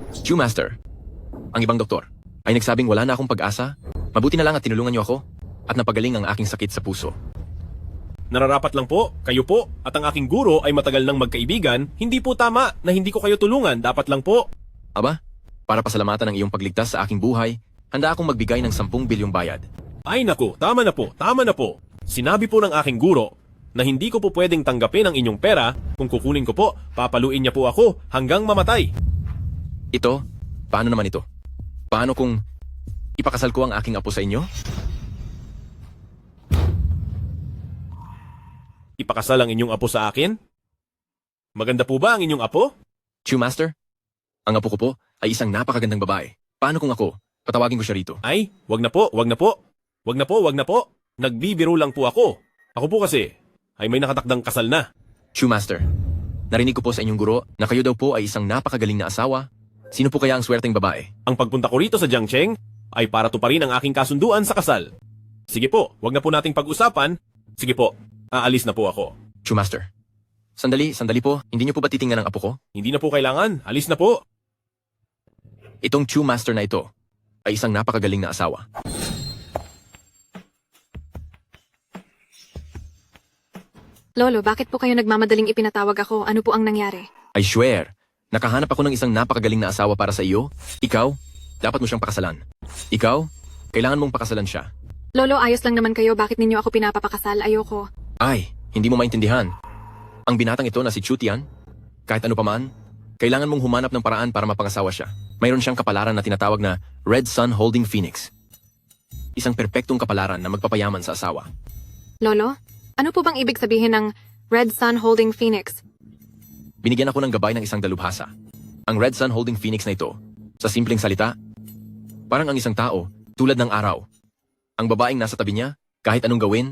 Master, ang ibang doktor, ay nagsabing wala na akong pag-asa. Mabuti na lang at tinulungan niyo ako at napagaling ang aking sakit sa puso. Nararapat lang po, kayo po, at ang aking guro ay matagal nang magkaibigan, hindi po tama na hindi ko kayo tulungan, dapat lang po. Aba, para pasalamatan ang iyong pagligtas sa aking buhay, handa akong magbigay ng 10 bilyong bayad. Ay naku, tama na po, tama na po. Sinabi po ng aking guro na hindi ko po pwedeng tanggapin ang inyong pera, kung kukunin ko po, papaluin niya po ako hanggang mamatay. Ito, paano naman ito? Paano kung ipakasal ko ang aking apo sa inyo? Ipakasal ang inyong apo sa akin? Maganda po ba ang inyong apo? Master, ang apo ko po ay isang napakagandang babae. Paano kung ako? Patawagin ko siya rito. Ay, wag na po, wag na po. Wag na po, wag na po. Nagbibiro lang po ako. Ako po kasi ay may nakatakdang kasal na. Master, narinig ko po sa inyong guro na kayo daw po ay isang napakagaling na asawa. Sino po kaya ang swerteng babae? Ang pagpunta ko rito sa Jiangcheng ay para tuparin ang aking kasunduan sa kasal. Sige po, wag na po nating pag-usapan. Sige po, aalis na po ako. Master, sandali po. Hindi niyo po ba titingnan ang apo ko? Hindi na po kailangan, alis na po. Itong Master na ito ay isang napakagaling na asawa. Lolo, bakit po kayo nagmamadaling ipinatawag ako? Ano po ang nangyari? I swear, nakahanap ako ng isang napakagaling na asawa para sa iyo. Ikaw, dapat mo siyang pakasalan. Ikaw, kailangan mong pakasalan siya. Lolo, ayos lang naman kayo. Bakit ninyo ako pinapapakasal? Ayoko. Ay, hindi mo maintindihan. Ang binatang ito na si Chutian, kahit ano paman, kailangan mong humanap ng paraan para mapangasawa siya. Mayroon siyang kapalaran na tinatawag na Red Sun Holding Phoenix. Isang perpektong kapalaran na magpapayaman sa asawa. Lolo, ano po bang ibig sabihin ng Red Sun Holding Phoenix? Binigyan ako ng gabay ng isang dalubhasa. Ang Red Sun Holding Phoenix na ito, sa simpleng salita, parang ang isang tao, tulad ng araw. Ang babaeng nasa tabi niya, kahit anong gawin,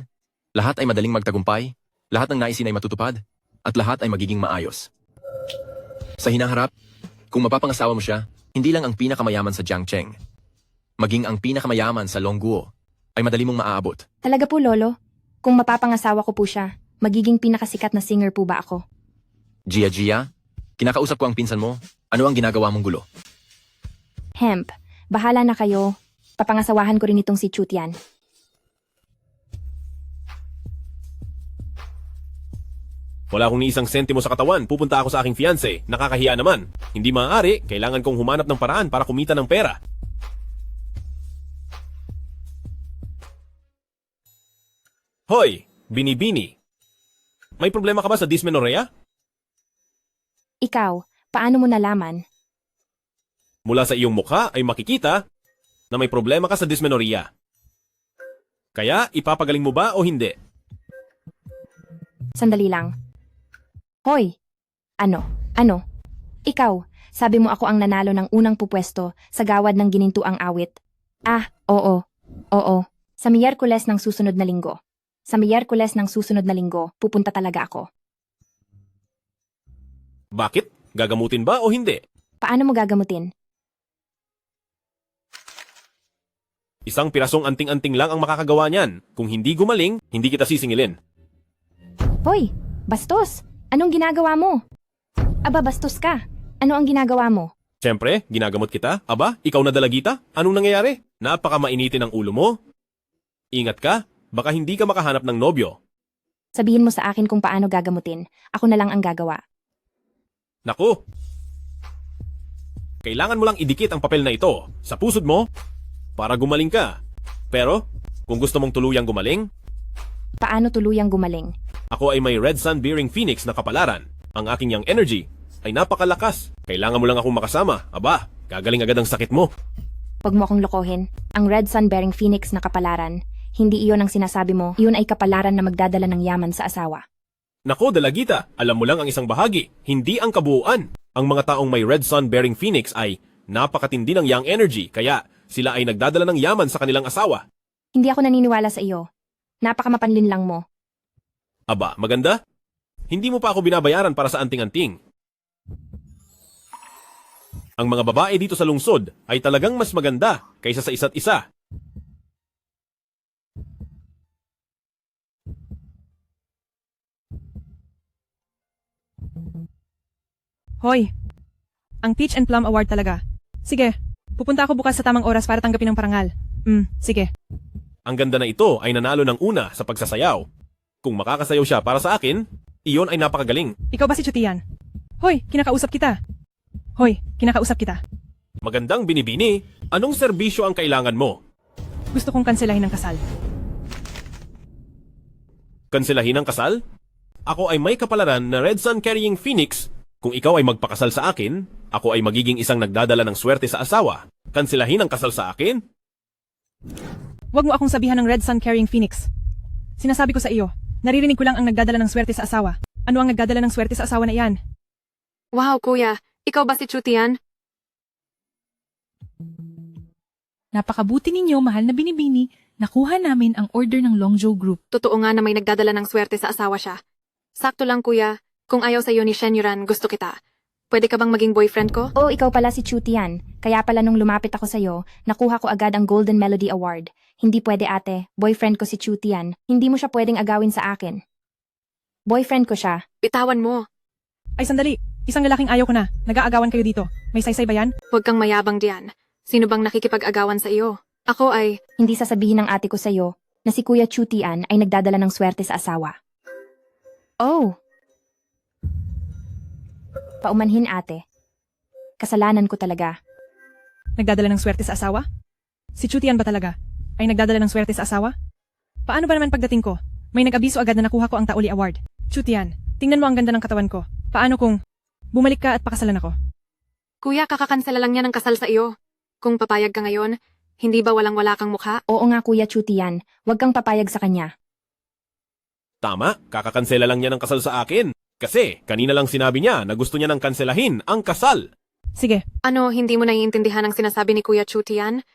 lahat ay madaling magtagumpay, lahat ng naisin ay matutupad, at lahat ay magiging maayos. Sa hinaharap, kung mapapangasawa mo siya, hindi lang ang pinakamayaman sa Jiangcheng, maging ang pinakamayaman sa Longguo, ay madali mong maaabot. Talaga po, Lolo? Kung mapapangasawa ko po siya, magiging pinakasikat na singer po ba ako? Gia, kinakausap ko ang pinsan mo. Ano ang ginagawa mong gulo? Hemp, bahala na kayo. Papangasawahan ko rin itong si Chutian. Wala akong ni isang sentimo sa katawan, pupunta ako sa aking fiancé. Nakakahiya naman. Hindi maaari, kailangan kong humanap ng paraan para kumita ng pera. Hoy, Binibini. May problema ka ba sa dysmenorrhea? Ikaw, paano mo nalaman? Mula sa iyong mukha ay makikita na may problema ka sa dysmenorrhea. Kaya, ipapagaling mo ba o hindi? Sandali lang. Hoy! Ano? Ikaw, sabi mo ako ang nanalo ng unang pupwesto sa gawad ng ginintuang awit. Ah, oo. Sa Miyerkules ng susunod na linggo. Pupunta talaga ako. Bakit? Gagamutin ba o hindi? Paano mo gagamutin? Isang pirasong anting-anting lang ang makakagawa niyan. Kung hindi gumaling, hindi kita sisingilin. Hoy! Bastos! Anong ginagawa mo? Aba, bastos ka. Ano ang ginagawa mo? Siyempre, ginagamot kita. Aba, ikaw na dalagita? Anong nangyayari? Napaka mainitin ang ulo mo. Ingat ka, baka hindi ka makahanap ng nobyo. Sabihin mo sa akin kung paano gagamutin. Ako na lang ang gagawa. Naku! Kailangan mo lang idikit ang papel na ito sa pusod mo para gumaling ka. Pero, kung gusto mong tuluyang gumaling, Paano tuluyang gumaling? ako ay may Red Sun Bearing Phoenix na kapalaran. Ang aking yang energy ay napakalakas. Kailangan mo lang akong makasama. Aba, gagaling agad ang sakit mo. Huwag mo akong lokohin. Ang Red Sun bearing Phoenix na kapalaran, hindi iyon ang sinasabi mo. Iyon ay kapalaran na magdadala ng yaman sa asawa. Nako, dalagita, alam mo lang ang isang bahagi, hindi ang kabuuan. Ang mga taong may Red Sun Bearing Phoenix ay napakatindi ng yang energy, kaya sila ay nagdadala ng yaman sa kanilang asawa. Hindi ako naniniwala sa iyo. Napakamapanlin lang mo. Aba, maganda? Hindi mo pa ako binabayaran para sa anting-anting. Ang mga babae dito sa lungsod ay talagang mas maganda kaysa sa isa't isa. Hoy! Ang Peach and Plum Award talaga. Sige, pupunta ako bukas sa tamang oras para tanggapin ang parangal. Sige. Ang ganda na ito ay nanalo ng una sa pagsasayaw. Kung makakasayaw siya para sa akin, iyon ay napakagaling. Ikaw ba si Chutian? Hoy, kinakausap kita. Hoy, kinakausap kita. Magandang binibini, anong serbisyo ang kailangan mo? Gusto kong kanselahin ang kasal. Kanselahin ang kasal? Ako ay may kapalaran na Red Sun carrying Phoenix. Kung ikaw ay magpakasal sa akin, ako ay magiging isang nagdadala ng swerte sa asawa. Kanselahin ang kasal sa akin? Huwag mo akong sabihan ng Red Sun carrying Phoenix. Sinasabi ko sa iyo, naririnig ko lang ang nagdadala ng swerte sa asawa. Ano ang nagdadala ng swerte sa asawa na iyan? Wow, kuya. Ikaw ba si Chutian? Napakabuti ninyo, mahal na binibini, nakuha namin ang order ng Longzhou Group. Totoo nga na may nagdadala ng swerte sa asawa siya. Sakto lang, kuya. Kung ayaw sa'yo ni Shen Yuran, gusto kita. Pwede ka bang maging boyfriend ko? Oo, ikaw pala si Chutian. Kaya pala nung lumapit ako sa'yo, nakuha ko agad ang Golden Melody Award. Hindi pwede ate, boyfriend ko si Chutian. Hindi mo siya pwedeng agawin sa akin. Boyfriend ko siya. Bitawan mo. Ay sandali, isang lalaking ayaw ko na. Nag-aagawan kayo dito. May saysay ba yan? Huwag kang mayabang diyan. Sino bang nakikipag-agawan sa iyo? Ako ay... Hindi sasabihin ng ate ko sa'yo na si Kuya Chutian ay nagdadala ng swerte sa asawa. Oh! Paumanhin ate. Kasalanan ko talaga. Nagdadala ng swerte sa asawa? Si Chutian ba talaga? Ay nagdadala ng swerte sa asawa? Paano ba naman pagdating ko? May nag-abiso agad na nakuha ko ang Tauli Award. Chutian, tingnan mo ang ganda ng katawan ko. Paano kung bumalik ka at pakasalan ako? Kuya, kakakansela lang niya ng kasal sa iyo. Kung papayag ka ngayon, hindi ba walang-wala kang mukha? Oo nga Kuya Chutian, huwag kang papayag sa kanya. Tama, kakakansela lang niya ng kasal sa akin. Kasi kanina lang sinabi niya na gusto niya nang kanselahin ang kasal. Sige, Ano, hindi mo naiintindihan ang sinasabi ni Kuya Chutian?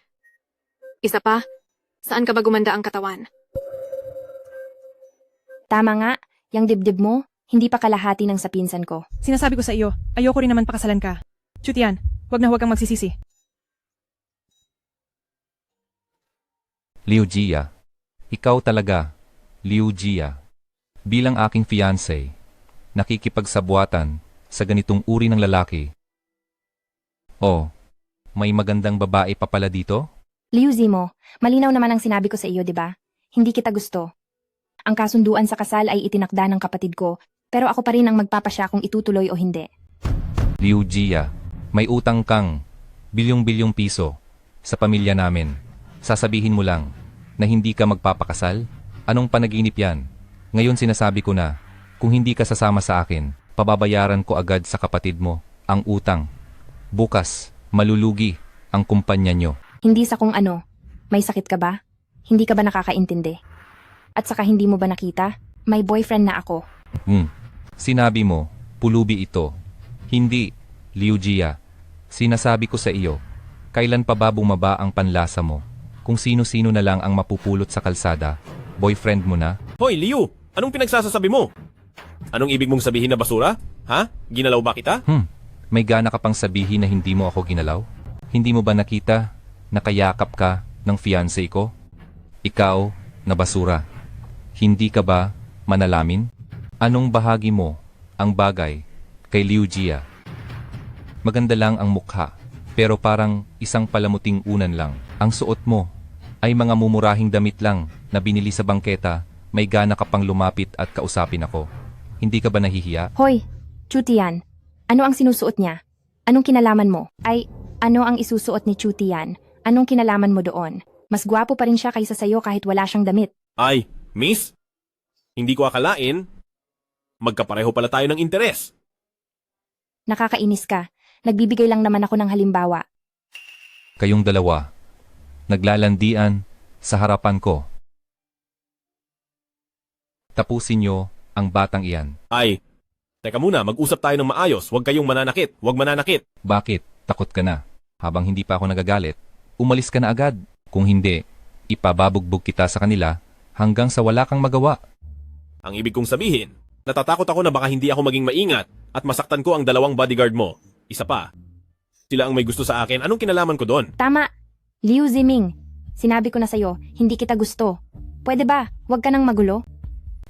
Isa pa, saan ka ba gumanda ang katawan? Tama nga, yung dibdib mo, hindi pa kalahati ng sa pinsan ko. sinasabi ko sa iyo, ayoko rin naman pakasalan ka. Chutian, huwag kang magsisisi. Liu Jia. Ikaw talaga, Liu Jia. Bilang aking fiancé, nakikipagsabuatan sa ganitong uri ng lalaki. Oh, may magandang babae pa pala dito? Liu Zimo, malinaw naman ang sinabi ko sa iyo, di ba? Hindi kita gusto. Ang kasunduan sa kasal ay itinakda ng kapatid ko, pero ako pa rin ang magpapasya kung itutuloy o hindi. Liu Jia, may utang kang bilyong-bilyong piso sa pamilya namin. Sasabihin mo lang na hindi ka magpapakasal? Anong panaginip yan? Ngayon sinasabi ko na, kung hindi ka sasama sa akin, pababayaran ko agad sa kapatid mo ang utang. Bukas, malulugi ang kumpanya nyo. Hindi sa kung ano. May sakit ka ba? Hindi ka ba nakakaintindi? At saka hindi mo ba nakita? May boyfriend na ako. Sinabi mo, pulubi ito. Hindi, Liu Jia. Sinasabi ko sa iyo, kailan pa ba bumaba ang panlasa mo? Kung sino-sino na lang ang mapupulot sa kalsada, boyfriend mo na? Hoy, Liu! Anong pinagsasasabi mo? Anong ibig mong sabihin na basura? Ha? Ginalaw ba kita? May gana ka pang sabihin na hindi mo ako ginalaw? Hindi mo ba nakita na kayakap ka ng fiancé ko? Ikaw na basura. Hindi ka ba manalamin? Anong bahagi mo ang bagay kay Liu Jia? Maganda lang ang mukha, pero parang isang palamuting unan lang. Ang suot mo ay mga mumurahing damit lang na binili sa bangketa. May gana ka pang lumapit at kausapin ako. Hindi ka ba nahihiya? Hoy, Chutian, ano ang sinusuot niya? Anong kinalaman mo? Ay, ano ang isusuot ni Chutian? Anong kinalaman mo doon? Mas gwapo pa rin siya kaysa sayo kahit wala siyang damit. Ay, miss? Hindi ko akalain. Magkapareho pala tayo ng interes. Nakakainis ka. Nagbibigay lang naman ako ng halimbawa. Kayong dalawa, naglalandian sa harapan ko. Tapusin niyo ang batang iyan. Ay, teka muna, mag-usap tayo ng maayos. Huwag kayong mananakit. Huwag mananakit. Bakit? Takot ka na. Habang hindi pa ako nagagalit, umalis ka na agad. Kung hindi, ipababugbog kita sa kanila hanggang sa wala kang magawa. Ang ibig kong sabihin, natatakot ako na baka hindi ako maging maingat at masaktan ko ang dalawang bodyguard mo. Isa pa, sila ang may gusto sa akin. Anong kinalaman ko doon? Tama! Liu Ziming, sinabi ko na sayo, hindi kita gusto. Pwede ba? Huwag ka nang magulo.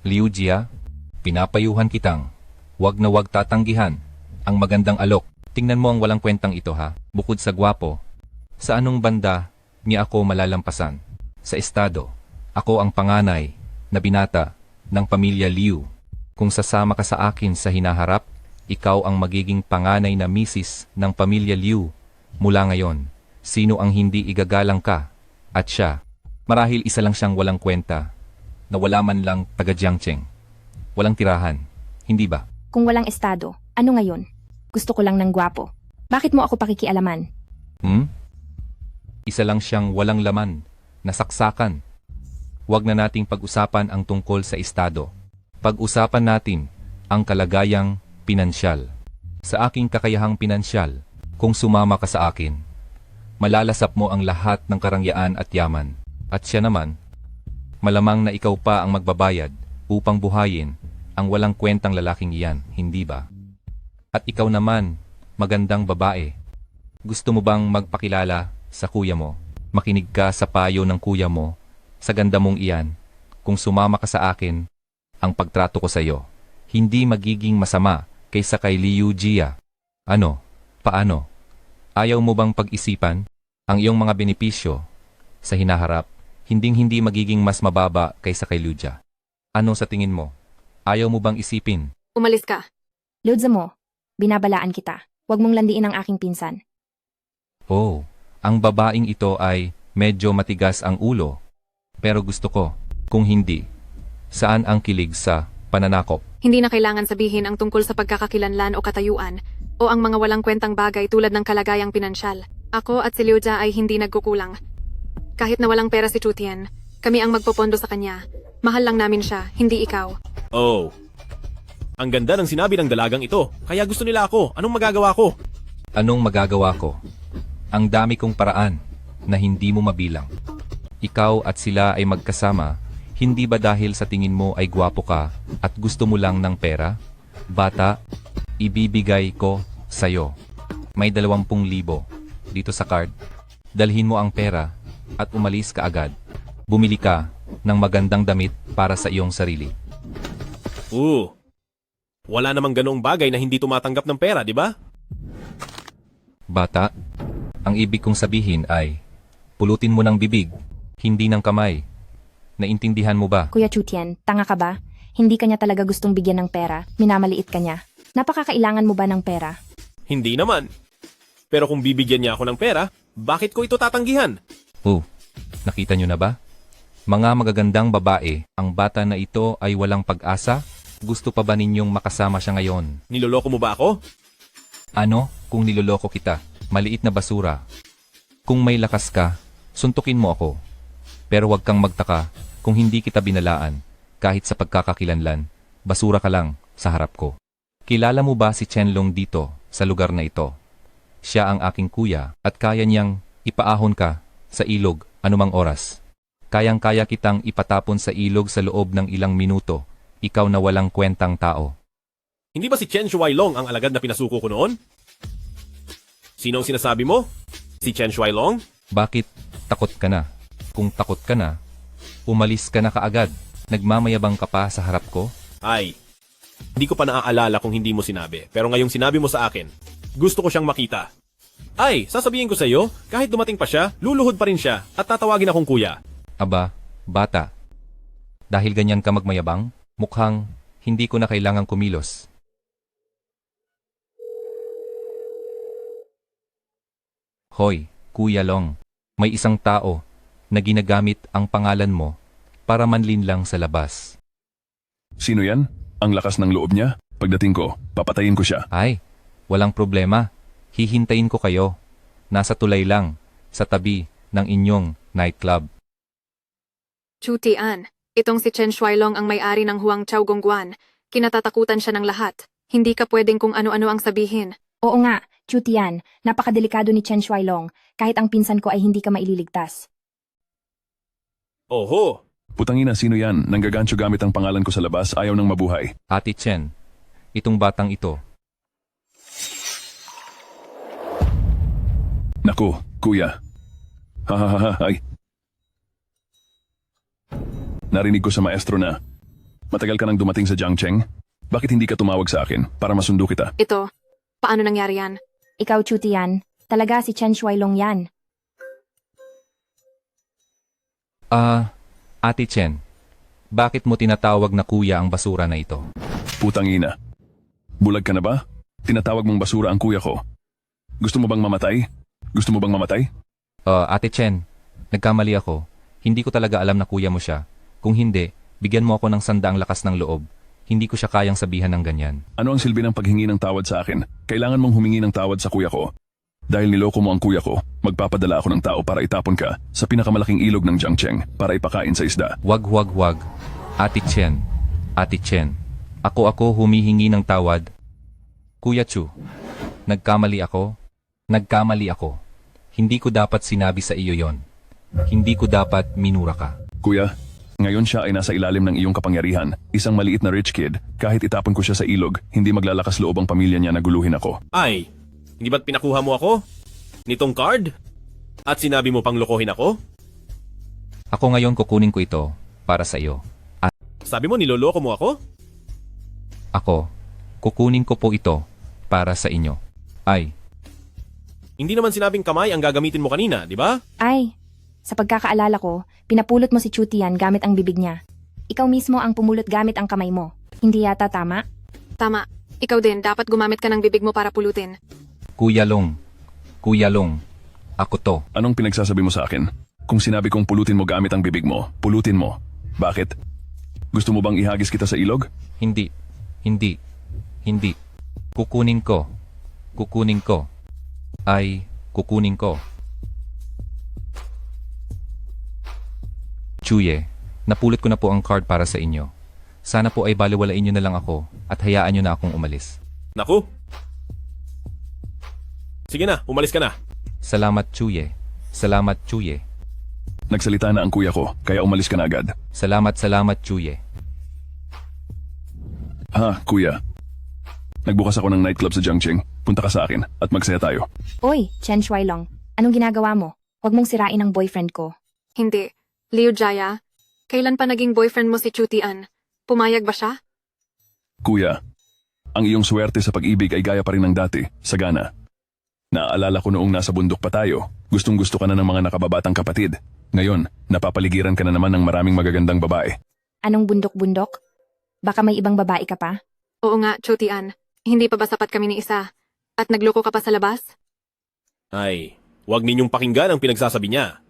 Liu Jia, pinapayuhan kitang, wag na wag tatanggihan ang magandang alok. Tingnan mo ang walang kwentang ito ha. Bukod sa gwapo, sa anong banda niya ako malalampasan? Sa estado, ako ang panganay na binata ng pamilya Liu. Kung sasama ka sa akin sa hinaharap, ikaw ang magiging panganay na misis ng pamilya Liu. Mula ngayon, sino ang hindi igagalang ka? At siya, marahil isa lang siyang walang kwenta, na wala man lang taga Jiangcheng. Walang tirahan, hindi ba? Kung walang estado, ano ngayon? Gusto ko lang ng gwapo. Bakit mo ako pakikialaman? Isa lang siyang walang laman, nasaksakan. Huwag na nating pag-usapan ang tungkol sa estado. Pag-usapan natin ang kalagayang pinansyal. Sa aking kakayahang pinansyal, kung sumama ka sa akin, malalasap mo ang lahat ng karangyaan at yaman. At siya naman, malamang na ikaw pa ang magbabayad upang buhayin ang walang kwentang lalaking iyan, hindi ba? At ikaw naman, magandang babae. Gusto mo bang magpakilala sa kuya mo? Makinig ka sa payo ng kuya mo sa ganda mong iyan. Kung sumama ka sa akin, ang pagtrato ko sa iyo, hindi magiging masama kaysa kay Liu Jia. Ano? Paano? Ayaw mo bang pag-isipan ang iyong mga benepisyo sa hinaharap, hinding-hindi magiging mas mababa kaysa kay Liu Jia? Ano sa tingin mo? Ayaw mo bang isipin? Umalis ka. Lods mo, binabalaan kita. Huwag mong landiin ang aking pinsan. Oh, ang babaeng ito ay medyo matigas ang ulo. Pero gusto ko, kung hindi, saan ang kilig sa pananakop? Hindi na kailangan sabihin ang tungkol sa pagkakakilanlan o katayuan o ang mga walang kwentang bagay tulad ng kalagayang pinansyal. Ako at si Liu Jia ay hindi nagkukulang. Kahit na walang pera si Chu Tian, kami ang magpopondo sa kanya. Mahal lang namin siya, hindi ikaw. Oh. Ang ganda ng sinabi ng dalagang ito, kaya gusto nila ako. Anong magagawa ko? Anong magagawa ko? Ang dami kong paraan na hindi mo mabilang. Ikaw at sila ay magkasama, hindi ba dahil sa tingin mo ay gwapo ka at gusto mo lang ng pera? Bata, ibibigay ko sa'yo. May 20,000 dito sa card. Dalhin mo ang pera at umalis ka agad. Bumili ka ng magandang damit para sa iyong sarili. Wala namang ganoong bagay na hindi tumatanggap ng pera, di ba? Bata, ang ibig kong sabihin ay, pulutin mo ng bibig, hindi ng kamay. Naintindihan mo ba? Kuya Chu Tian, tanga ka ba? Hindi kanya talaga gustong bigyan ng pera. Minamaliit ka niya. Napakakailangan mo ba ng pera? Hindi naman. Pero kung bibigyan niya ako ng pera, bakit ko ito tatanggihan? Nakita nyo na ba? Mga magagandang babae, ang bata na ito ay walang pag-asa? Gusto pa ba ninyong makasama siya ngayon? Niloloko mo ba ako? Ano kung niloloko kita? Maliit na basura. Kung may lakas ka, suntukin mo ako. Pero huwag kang magtaka kung hindi kita binalaan. Kahit sa pagkakakilanlan, basura ka lang sa harap ko. Kilala mo ba si Chenlong dito sa lugar na ito? Siya ang aking kuya at kaya niyang ipaahon ka sa ilog anumang oras. Kayang-kaya kitang ipatapon sa ilog sa loob ng ilang minuto. Ikaw na walang kwentang tao. Hindi ba si Chen Shuailong ang alagad na pinasuko ko noon? Sino ang sinasabi mo? Si Chen Shuailong? Bakit takot ka na? Kung takot ka na, umalis ka na kaagad. Nagmamayabang ka pa sa harap ko? Ay, hindi ko pa naaalala kung hindi mo sinabi. Pero ngayong sinabi mo sa akin, gusto ko siyang makita. Ay, sasabihin ko sa iyo, kahit dumating pa siya, luluhod pa rin siya at tatawagin akong kuya. Aba, bata. Dahil ganyan ka magmayabang, mukhang hindi ko na kailangang kumilos. Hoy, Kuya Long, may isang tao na ginagamit ang pangalan mo para manlinlang sa labas. Sino yan? Ang lakas ng loob niya? Pagdating ko, papatayin ko siya. Ay, walang problema. Hihintayin ko kayo. Nasa tulay lang, sa tabi ng inyong nightclub. Chu Tian, itong si Chen Shuailong ang may-ari ng Huang Chao Gongguan. Kinatatakutan siya ng lahat. Hindi ka pwedeng kung ano-ano ang sabihin. Oo nga, Chu Tian, napakadelikado ni Chen Shuailong. Kahit ang pinsan ko ay hindi ka maililigtas. Oho, Putangina, sino yan? Nanggagancho gamit ang pangalan ko sa labas, ayaw nang mabuhay. Ate Chen, itong batang ito. Naku, kuya. Ay. Narinig ko sa maestro na, matagal ka nang dumating sa Jiangcheng? Bakit hindi ka tumawag sa akin para masundo kita? Ito, paano nangyari yan? Ikaw, Chutian. Talaga si Chen Shuailong yan. Ate Chen, bakit mo tinatawag na kuya ang basura na ito? Putang ina. Bulag ka na ba? Tinatawag mong basura ang kuya ko. Gusto mo bang mamatay? Gusto mo bang mamatay? Ate Chen, nagkamali ako. Hindi ko talaga alam na kuya mo siya. Kung hindi, bigyan mo ako ng sandaang lakas ng loob. Hindi ko siya kayang sabihan ng ganyan. Ano ang silbi ng paghingi ng tawad sa akin? Kailangan mong humingi ng tawad sa kuya ko. Dahil niloko mo ang kuya ko, magpapadala ako ng tao para itapon ka sa pinakamalaking ilog ng Jiangcheng para ipakain sa isda. Wag. Ate Chen, ako humihingi ng tawad. Kuya Chu, nagkamali ako. Hindi ko dapat sinabi sa iyo yon. Hindi ko dapat minura ka. Kuya, ngayon siya ay nasa ilalim ng iyong kapangyarihan. Isang maliit na rich kid, kahit itapon ko siya sa ilog, hindi maglalakas loob ang pamilya niya na guluhin ako. Ay, hindi ba't pinakuha mo ako? Nitong card? At sinabi mo pang lokohin ako? Ako ngayon kukunin ko ito para sa iyo. Sabi mo niloloko mo ako? Ako, kukunin ko po ito para sa inyo. Ay, Hindi naman sinabing kamay ang gagamitin mo kanina, di ba? Ay, sa pagkakaalala ko, pinapulot mo si Chutian gamit ang bibig niya. Ikaw mismo ang pumulot gamit ang kamay mo. Hindi yata tama? Tama. Ikaw din, dapat gumamit ka ng bibig mo para pulutin. Kuya Long, ako to. Anong pinagsasabi mo sa akin? Kung sinabi kong pulutin mo gamit ang bibig mo, pulutin mo. Bakit? Gusto mo bang ihagis kita sa ilog? Hindi. Kukunin ko. Ay, kukunin ko. Chuye, napulot ko na po ang card para sa inyo. Sana po ay baliwalain nyo na lang ako at hayaan nyo na akong umalis. Naku. Sige na, umalis ka na. Salamat, Chuye. Nagsalita na ang kuya ko, kaya umalis ka na agad. Salamat, Chuye. Ha, kuya. Nagbukas ako ng nightclub sa Jiangcheng. Punta ka sa akin at magsaya tayo. Oy, Chen Shuailong. Anong ginagawa mo? Huwag mong sirain ang boyfriend ko. Hindi. Liu Jaya, kailan pa naging boyfriend mo si Chutian? Pumayag ba siya? Kuya, ang iyong swerte sa pag-ibig ay gaya pa rin ng dati, sagana. Naaalala ko noong nasa bundok pa tayo, gustong-gusto ka na ng mga nakababatang kapatid. Ngayon, napapaligiran ka na naman ng maraming magagandang babae. Anong bundok-bundok? Baka may ibang babae ka pa? Oo nga, Chutian. Hindi pa ba sapat kami ni isa? At nagloko ka pa sa labas? Ay, huwag ninyong pakinggan ang pinagsasabi niya.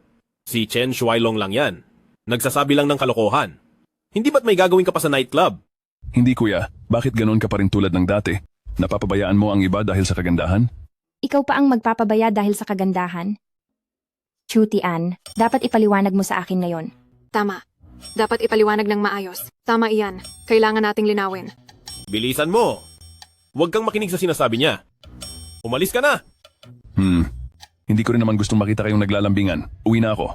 Si Chen Shuailong lang yan. Nagsasabi lang ng kalokohan. Hindi ba't may gagawin ka pa sa nightclub? Hindi kuya, bakit ganoon ka pa rin tulad ng dati? Napapabayaan mo ang iba dahil sa kagandahan? Ikaw pa ang magpapabaya dahil sa kagandahan? Chutian, dapat ipaliwanag mo sa akin ngayon. Tama. Dapat ipaliwanag ng maayos. Tama iyan. Kailangan nating linawin. Bilisan mo. Huwag kang makinig sa sinasabi niya. Umalis ka na. Hindi ko rin naman gustong makita kayong naglalambingan. Uwi na ako.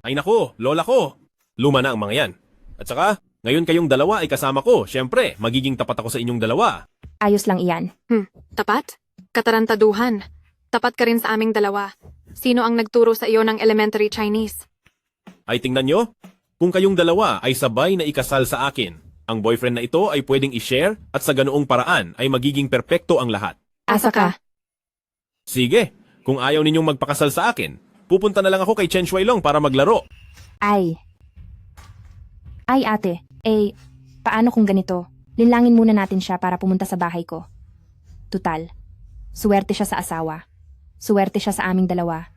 Ay nako, lola ko. Luma na ang mga yan. At saka, ngayon kayong dalawa ay kasama ko. Siyempre, magiging tapat ako sa inyong dalawa. Ayos lang iyan. Tapat? Katarantaduhan. Tapat ka rin sa aming dalawa. Sino ang nagturo sa iyo ng elementary Chinese? Ay tingnan nyo, kung kayong dalawa ay sabay na ikasal sa akin, ang boyfriend na ito ay pwedeng i-share at sa ganoong paraan ay magiging perpekto ang lahat. Asa ka? Sige, kung ayaw ninyong magpakasal sa akin, pupunta na lang ako kay Chen Shuailong para maglaro. Ay, ate. Paano kung ganito? Linlangin muna natin siya para pumunta sa bahay ko. Tutal, suwerte siya sa asawa. Suwerte siya sa aming dalawa.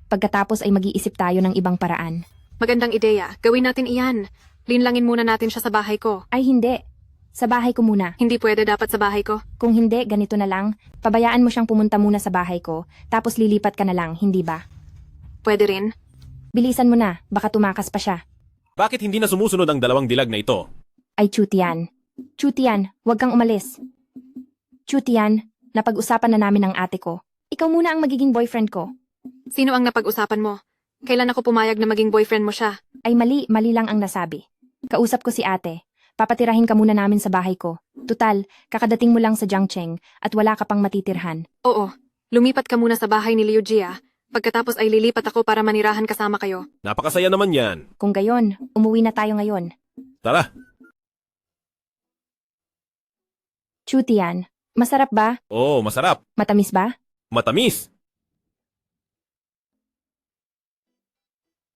Pagkatapos ay mag-iisip tayo ng ibang paraan. Magandang ideya. Gawin natin iyan. Linlangin muna natin siya sa bahay ko. Ay hindi. Sa bahay ko muna. Hindi pwede dapat sa bahay ko. Kung hindi, ganito na lang. Pabayaan mo siyang pumunta muna sa bahay ko, tapos lilipat ka na lang, hindi ba? Pwede rin. Bilisan mo na, baka tumakas pa siya. Bakit hindi na sumusunod ang dalawang dilag na ito? Ay, Chutian. Chutian, huwag kang umalis. Chutian, napag-usapan na namin ng ate ko. Ikaw muna ang magiging boyfriend ko. Sino ang napag-usapan mo? Kailan ako pumayag na maging boyfriend mo siya? Ay mali lang ang nasabi. Kausap ko si ate. Papatirahin ka muna namin sa bahay ko. Tutal, kakadating mo lang sa Jiangcheng at wala ka pang matitirhan. Oo. Lumipat ka muna sa bahay ni Liu Jia. Pagkatapos ay lilipat ako para manirahan kasama kayo. Napakasaya naman yan. Kung gayon, umuwi na tayo ngayon. Tara. Chutian, masarap ba? Oo, masarap. Matamis ba? Matamis.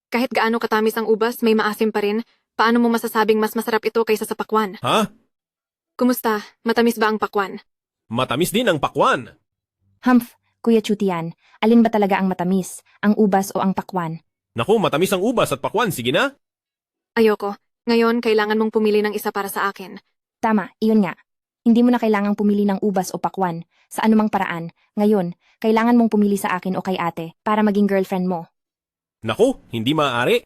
Kahit gaano katamis ang ubas, may maasim pa rin. Paano mo masasabing mas masarap ito kaysa sa pakwan? Ha? Kumusta? Matamis ba ang pakwan? Matamis din ang pakwan. Humph, Kuya Chutian, alin ba talaga ang matamis? Ang ubas o ang pakwan? Naku, matamis ang ubas at pakwan. Sige na. Ayoko. Ngayon, kailangan mong pumili ng isa para sa akin. Tama, iyon nga. Hindi mo na kailangang pumili ng ubas o pakwan. Sa anumang paraan. Ngayon, kailangan mong pumili sa akin o kay ate para maging girlfriend mo. Naku, hindi maaari.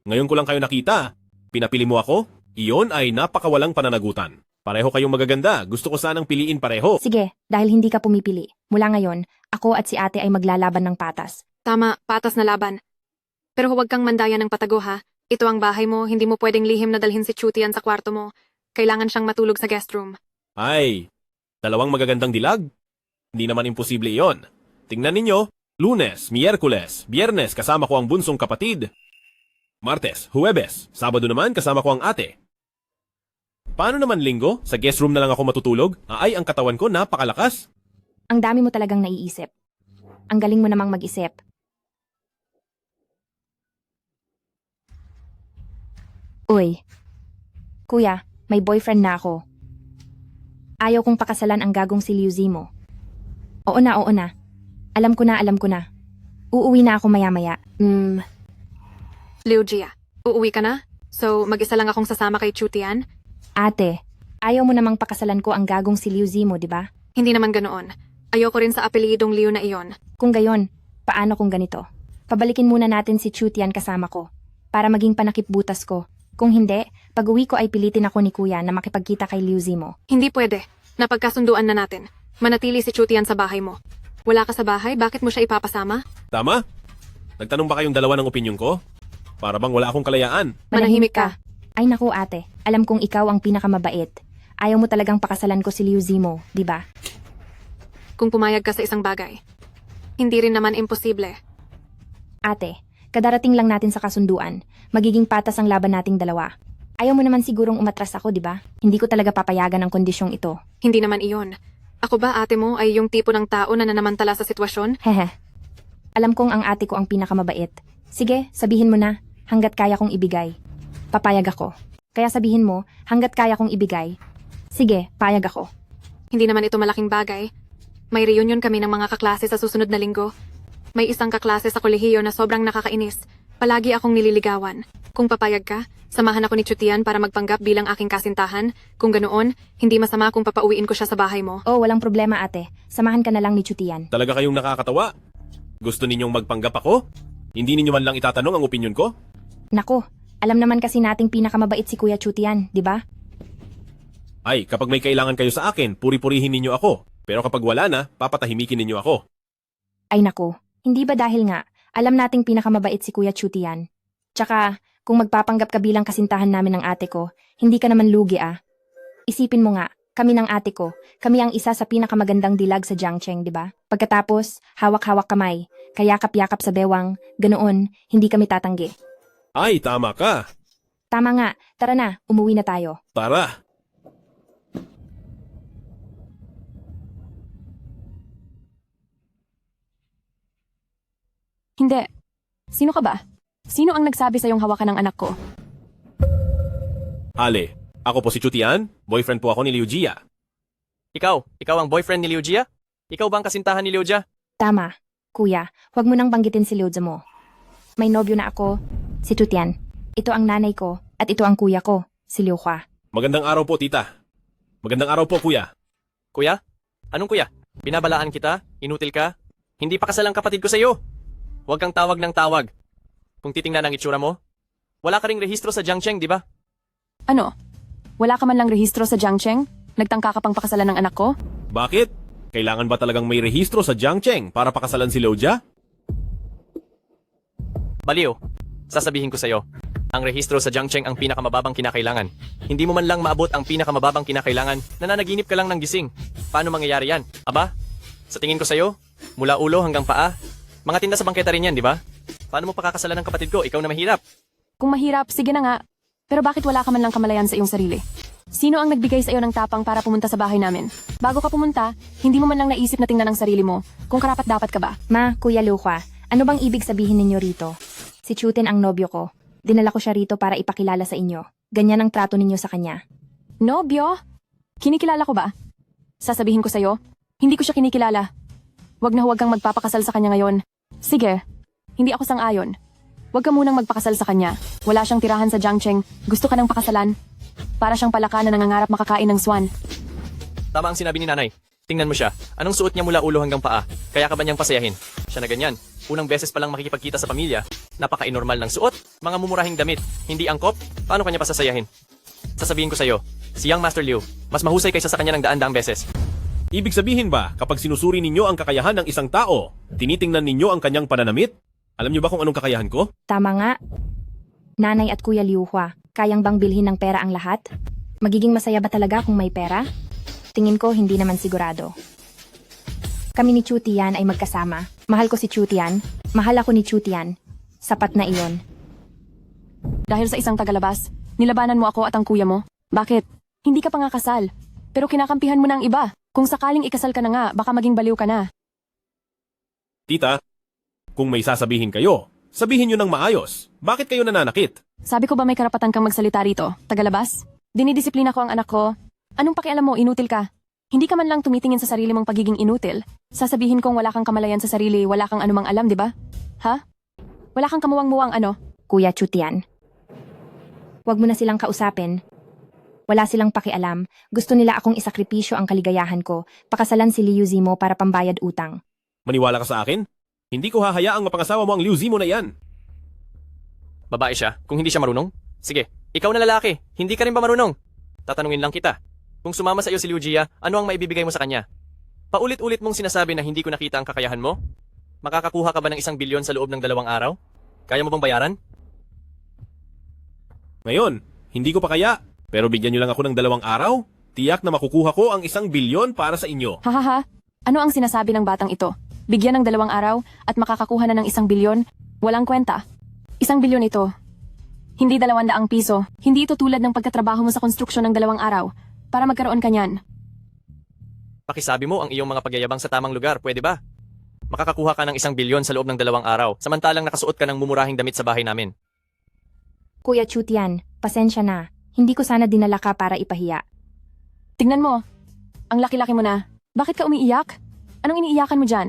Ngayon ko lang kayo nakita. Pinapili mo ako? Iyon ay napakawalang pananagutan. Pareho kayong magaganda. Gusto ko sanang piliin pareho. Sige, dahil hindi ka pumipili. Mula ngayon, ako at si ate ay maglalaban ng patas. Tama, patas na laban. Pero huwag kang mandaya ng patago ha. Ito ang bahay mo, hindi mo pwedeng lihim na dalhin si Chutian sa kwarto mo. Kailangan siyang matulog sa guest room. Ay, dalawang magagandang dilag? Hindi naman imposible iyon. Tingnan ninyo, Lunes, Miyerkules, Biyernes kasama ko ang bunsong kapatid. Martes, Huwebes, Sabado naman kasama ko ang ate. Paano naman linggo? Sa guest room na lang ako matutulog? Ay, ang katawan ko napakalakas. Ang dami mo talagang naiisip. Ang galing mo namang mag-isip. Uy, kuya, may boyfriend na ako. Ayaw kong pakasalan ang gagong si Liu Zimo. Oo na, oo na. Alam ko na. Uuwi na ako maya-maya. Liu Jia, uuwi ka na? So, mag-isa lang akong sasama kay Chutian? Ate, ayaw mo namang pakasalan ko ang gagong si Liu Zimo, di ba? Hindi naman ganoon. Ayoko rin sa apelidong Liu na iyon. Kung gayon, paano kung ganito? Pabalikin muna natin si Chutian kasama ko, para maging panakip butas ko. Kung hindi, pag-uwi ko ay pilitin ako ni kuya na makipagkita kay Liu Zimo. Hindi pwede. Napagkasunduan na natin. Manatili si Chutian sa bahay mo. Wala ka sa bahay, bakit mo siya ipapasama? Tama? Nagtanong ba kayong dalawa ng opinyon ko? Para bang wala akong kalayaan. Manahimik ka. Ay naku ate, alam kong ikaw ang pinakamabait. Ayaw mo talagang pakasalan ko si Liu Zimo, di ba? Kung pumayag ka sa isang bagay. Hindi rin naman imposible. Ate, kadarating lang natin sa kasunduan. Magiging patas ang laban nating dalawa. Ayaw mo naman sigurong umatras ako, di ba? Hindi ko talaga papayagan ang kondisyong ito. Hindi naman iyon. Ako ba ate mo ay yung tipo ng tao na nanamantala sa sitwasyon? Hehe. Alam kong ang ate ko ang pinakamabait. Sige, sabihin mo na, hanggat kaya kong ibigay. Papayag ako. Kaya sabihin mo, hanggat kaya kong ibigay. Sige, payag ako. Hindi naman ito malaking bagay. May reunion kami ng mga kaklase sa susunod na linggo. May isang kaklase sa kolehiyo na sobrang nakakainis. Palagi akong nililigawan. Kung papayag ka, samahan ako ni Chutian para magpanggap bilang aking kasintahan. Kung ganoon, hindi masama kung papauwiin ko siya sa bahay mo. Oh, walang problema ate. Samahan ka na lang ni Chutian. Talaga kayong nakakatawa? Gusto ninyong magpanggap ako? Hindi ninyo man lang itatanong ang opinyon ko? Nako, alam naman kasi nating pinakamabait si Kuya Chutian, di ba? Ay, kapag may kailangan kayo sa akin, puri-purihin ninyo ako. Pero kapag wala na, papatahimikin ninyo ako. Ay nako, hindi ba dahil nga, alam nating pinakamabait si Kuya Chutian. Tsaka, kung magpapanggap ka bilang kasintahan namin ng ate ko, hindi ka naman lugi ah. Isipin mo nga, kami ng ate ko, kami ang isa sa pinakamagandang dilag sa Jiangcheng, di ba? Pagkatapos, hawak-hawak kamay, kayakap-yakap sa bewang, ganoon, hindi kami tatanggi. Ay, tama ka. Tama nga, tara na, umuwi na tayo. Tara. Hindi. Sino ka ba? Sino ang nagsabi sa iyong hawakan ng anak ko? Ale, ako po si Chutian, boyfriend po ako ni Liu Jia. Ikaw ang boyfriend ni Liu Jia? Ikaw ba ang kasintahan ni Liu Jia? Tama, kuya, huwag mo nang banggitin si Liu mo. May nobyo na ako, si Chutian. Ito ang nanay ko, at ito ang kuya ko, si Liu Hua. Magandang araw po, tita. Magandang araw po, kuya. Kuya? Anong kuya? Binabalaan kita? Inutil ka? Hindi pa kasalang kapatid ko sa iyo. Huwag kang tawag ng tawag. Kung titingnan ang itsura mo, wala ka ring rehistro sa Jiangcheng, di ba? Ano? Wala ka man lang rehistro sa Jiangcheng? Nagtangka ka pang pakasalan ng anak ko? Bakit? Kailangan ba talagang may rehistro sa Jiangcheng para pakasalan si Liu Jia? Baliw. Sasabihin ko sa iyo, ang rehistro sa Jiangcheng ang pinakamababang kinakailangan. Hindi mo man lang maabot ang pinakamababang kinakailangan, nananaginip ka lang ng gising. Paano mangyayari yan? Aba? Sa tingin ko sa iyo, mula ulo hanggang paa, mga tinda sa bangketa rin yan, di ba? Paano mo pakakasalan ng kapatid ko? Ikaw na mahirap. Kung mahirap, sige na nga. Pero bakit wala ka man lang kamalayan sa iyong sarili? Sino ang nagbigay sa iyo ng tapang para pumunta sa bahay namin? Bago ka pumunta, hindi mo man lang naisip na tingnan ang sarili mo kung karapat-dapat ka ba. Ma, Kuya Luca, ano bang ibig sabihin ninyo rito? Si Chutin ang nobyo ko. Dinala ko siya rito para ipakilala sa inyo. Ganyan ang trato ninyo sa kanya. Nobyo? Kinikilala ko ba? Sasabihin ko sa'yo, hindi ko siya kinikilala. Huwag na huwag kang magpapakasal sa kanya ngayon. Sige, hindi ako sang-ayon. Huwag ka munang magpakasal sa kanya. Wala siyang tirahan sa Jiangcheng. Gusto ka ng pakasalan. Para siyang palaka na nangangarap makakain ng swan. Tama ang sinabi ni nanay. Tingnan mo siya. Anong suot niya mula ulo hanggang paa? Kaya ka ba niyang pasayahin? Siya na ganyan. Unang beses pa lang makikipagkita sa pamilya. Napaka-inormal ng suot. Mga mumurahing damit. Hindi angkop. Paano kanya pasasayahin? Sasabihin ko sa'yo, si Young Master Liu, mas mahusay kaysa sa kanya ng daan-daang beses. Ibig sabihin ba, kapag sinusuri ninyo ang kakayahan ng isang tao, tinitingnan ninyo ang kanyang pananamit? Alam niyo ba kung anong kakayahan ko? Tama nga. Nanay at Kuya Liuhua, kayang bang bilhin ng pera ang lahat? Magiging masaya ba talaga kung may pera? Tingin ko hindi naman sigurado. Kami ni Chutian ay magkasama. Mahal ko si Chutian. Mahal ako ni Chutian. Sapat na iyon. Dahil sa isang tagalabas, nilabanan mo ako at ang kuya mo. Bakit? Hindi ka pa nga kasal. Pero kinakampihan mo na ang iba. Kung sakaling ikasal ka na nga, baka maging baliw ka na. Tita, kung may sasabihin kayo, sabihin nyo ng maayos. Bakit kayo nananakit? Sabi ko ba may karapatan kang magsalita rito? Tagalabas? Dinidisiplina ko ang anak ko. Anong pakialam mo, inutil ka? Hindi ka man lang tumitingin sa sarili mong pagiging inutil. Sasabihin kong wala kang kamalayan sa sarili, wala kang anumang alam, di ba? Ha? Wala kang kamuwang-muwang ano? Kuya Chutian. Huwag mo na silang kausapin. Wala silang pakialam. Gusto nila akong isakripisyo ang kaligayahan ko. Pakasalan si Liu Zimo para pambayad utang. Maniwala ka sa akin? Hindi ko hahayaang mapangasawa mo ang Liu Zimo na yan. Babae siya, kung hindi siya marunong? Sige, ikaw na lalaki, hindi ka rin ba marunong? Tatanungin lang kita. Kung sumama sa iyo si Liu Jia, ano ang maibibigay mo sa kanya? Paulit-ulit mong sinasabi na hindi ko nakita ang kakayahan mo? Makakakuha ka ba ng 1 bilyon sa loob ng 2 araw? Kaya mo bang bayaran? Ngayon, hindi ko pa kaya. Pero bigyan nyo lang ako ng 2 araw. Tiyak na makukuha ko ang 1 bilyon para sa inyo. Hahaha, ano ang sinasabi ng batang ito? Bigyan ng 2 araw at makakakuha na ng 1 bilyon? Walang kwenta. 1 bilyon ito. Hindi 200 piso. Hindi ito tulad ng pagkatrabaho mo sa konstruksyon ng 2 araw para magkaroon ka niyan. Pakisabi mo ang iyong mga pagyayabang sa tamang lugar, pwede ba? Makakakuha ka ng 1 bilyon sa loob ng 2 araw, samantalang nakasuot ka ng mumurahing damit sa bahay namin. Kuya Chutian, pasensya na. Hindi ko sana dinala ka para ipahiya. Tingnan mo. Ang laki-laki mo na. Bakit ka umiiyak? Anong iniiyakan mo dyan?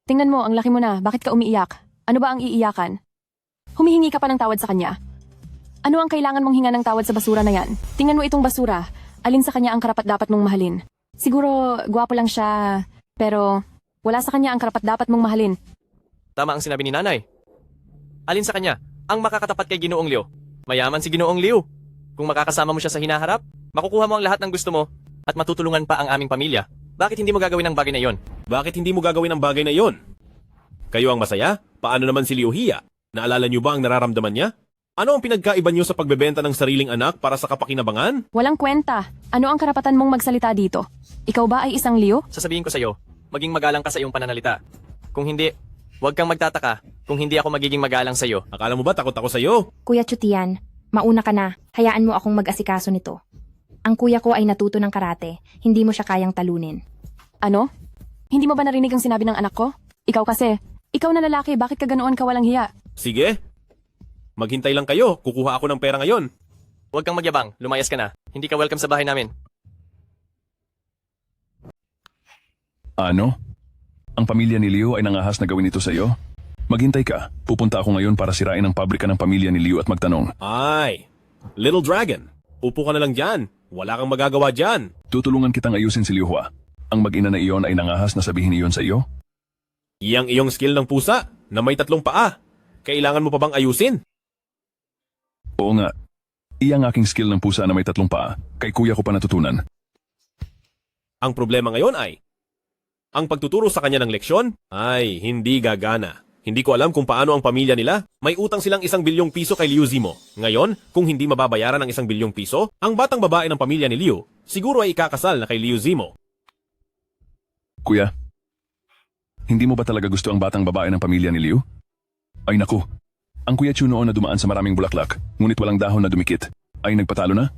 Tingnan mo, ang laki mo na. Bakit ka umiiyak? Ano ba ang iiyakan? Humihingi ka pa ng tawad sa kanya. Ano ang kailangan mong hinga ng tawad sa basura na yan? Tingnan mo itong basura. Alin sa kanya ang karapat-dapat mong mahalin? Siguro, gwapo lang siya, pero wala sa kanya ang karapat-dapat mong mahalin. Tama ang sinabi ni nanay. Alin sa kanya, ang makakatapat kay Ginoong Liu? Mayaman si Ginoong Liu. Kung makakasama mo siya sa hinaharap, makukuha mo ang lahat ng gusto mo at matutulungan pa ang aming pamilya. Bakit hindi mo gagawin ang bagay na iyon? Bakit hindi mo gagawin ang bagay na iyon? Kayo ang masaya? Paano naman si Liu Hia? Naalala niyo ba ang nararamdaman niya? Ano ang pinagkaiba niyo sa pagbebenta ng sariling anak para sa kapakinabangan? Walang kwenta. Ano ang karapatan mong magsalita dito? Ikaw ba ay isang Liu? Sasabihin ko sa iyo, maging magalang ka sa iyong pananalita. Kung hindi, huwag kang magtataka kung hindi ako magiging magalang sa iyo. Akala mo ba takot ako sa iyo? Kuya Chutian, mauna ka na. Hayaan mo akong mag-asikaso nito. Ang kuya ko ay natuto ng karate. Hindi mo siya kayang talunin. Ano? Hindi mo ba narinig ang sinabi ng anak ko? Ikaw kasi. Ikaw na lalaki, bakit ka ganoon ka walang hiya? Sige. Maghintay lang kayo. Kukuha ako ng pera ngayon. Huwag kang magyabang, lumayas ka na. Hindi ka welcome sa bahay namin. Ano? Ang pamilya ni Liu ay nangahas na gawin ito sa iyo? Maghintay ka. Pupunta ako ngayon para sirain ang pabrika ng pamilya ni Liu at magtanong. Ay, Little Dragon. Upo ka na lang dyan. Wala kang magagawa dyan. Tutulungan kitang ayusin si Liu Hua. Ang mag-ina na iyon ay nangahas na sabihin iyon sa iyo? Iyang skill ng pusa na may 3 paa. Kailangan mo pa bang ayusin? Oo nga. Iyang aking skill ng pusa na may 3 paa. Kay kuya ko pa natutunan. Ang problema ngayon ay, ang pagtuturo sa kanya ng leksyon ay hindi gagana. Hindi ko alam kung paano ang pamilya nila. May utang silang 1 bilyong piso kay Liu Zimo. Ngayon, kung hindi mababayaran ng 1 bilyong piso, ang batang babae ng pamilya ni Liu siguro ay ikakasal na kay Liu Zimo. Kuya, hindi mo ba talaga gusto ang batang babae ng pamilya ni Liu? Ay naku, ang Kuya Chu noon na dumaan sa maraming bulaklak, ngunit walang dahon na dumikit, ay nagpatalo na?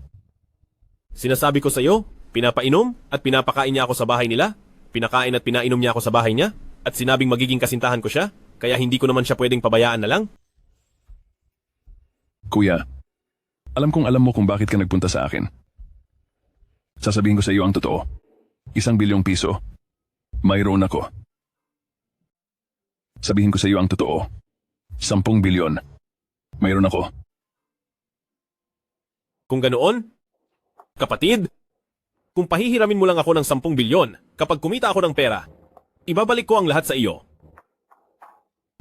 Sinasabi ko sa'yo, pinapainom at pinapakain niya ako sa bahay nila, pinakain at pinainom niya ako sa bahay niya, at sinabing magiging kasintahan ko siya, kaya hindi ko naman siya pwedeng pabayaan na lang. Kuya, alam mo kung bakit ka nagpunta sa akin. Sasabihin ko sa iyo ang totoo. 1 bilyong piso. Mayroon ako. Sabihin ko sa iyo ang totoo. 10 bilyon. Mayroon ako. Kung ganoon, kapatid, kung pahihiramin mo lang ako ng 10 bilyon, kapag kumita ako ng pera, ibabalik ko ang lahat sa iyo.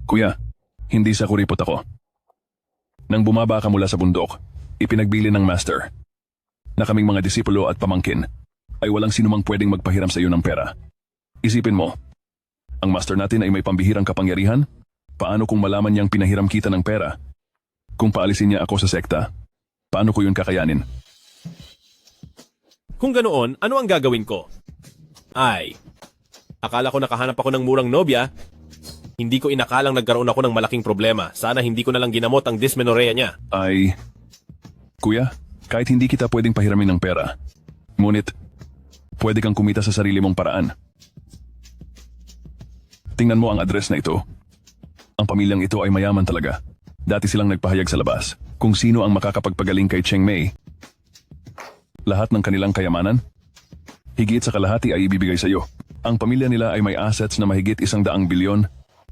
Kuya, hindi sa kuripot ako. Nang bumaba ka mula sa bundok, ipinagbili ng master na kaming mga disipulo at pamangkin ay walang sinumang pwedeng magpahiram sa iyo ng pera. Isipin mo, ang master natin ay may pambihirang kapangyarihan? Paano kung malaman niyang pinahiram kita ng pera? Kung paalisin niya ako sa sekta, paano ko yun kakayanin? Kung ganoon, ano ang gagawin ko? Ay, akala ko nakahanap ako ng murang nobya. Hindi ko inakalang nagkaroon ako ng malaking problema. Sana hindi ko nalang ginamot ang dysmenorrhea niya. Ay, kuya, kahit hindi kita pwedeng pahiramin ng pera, ngunit pwede kang kumita sa sarili mong paraan. Tingnan mo ang address na ito. Ang pamilyang ito ay mayaman talaga. Dati silang nagpahayag sa labas kung sino ang makakapagpagaling kay Cheng Mei. Lahat ng kanilang kayamanan, higit sa kalahati ay ibibigay sa iyo. Ang pamilya nila ay may assets na mahigit 100 bilyon.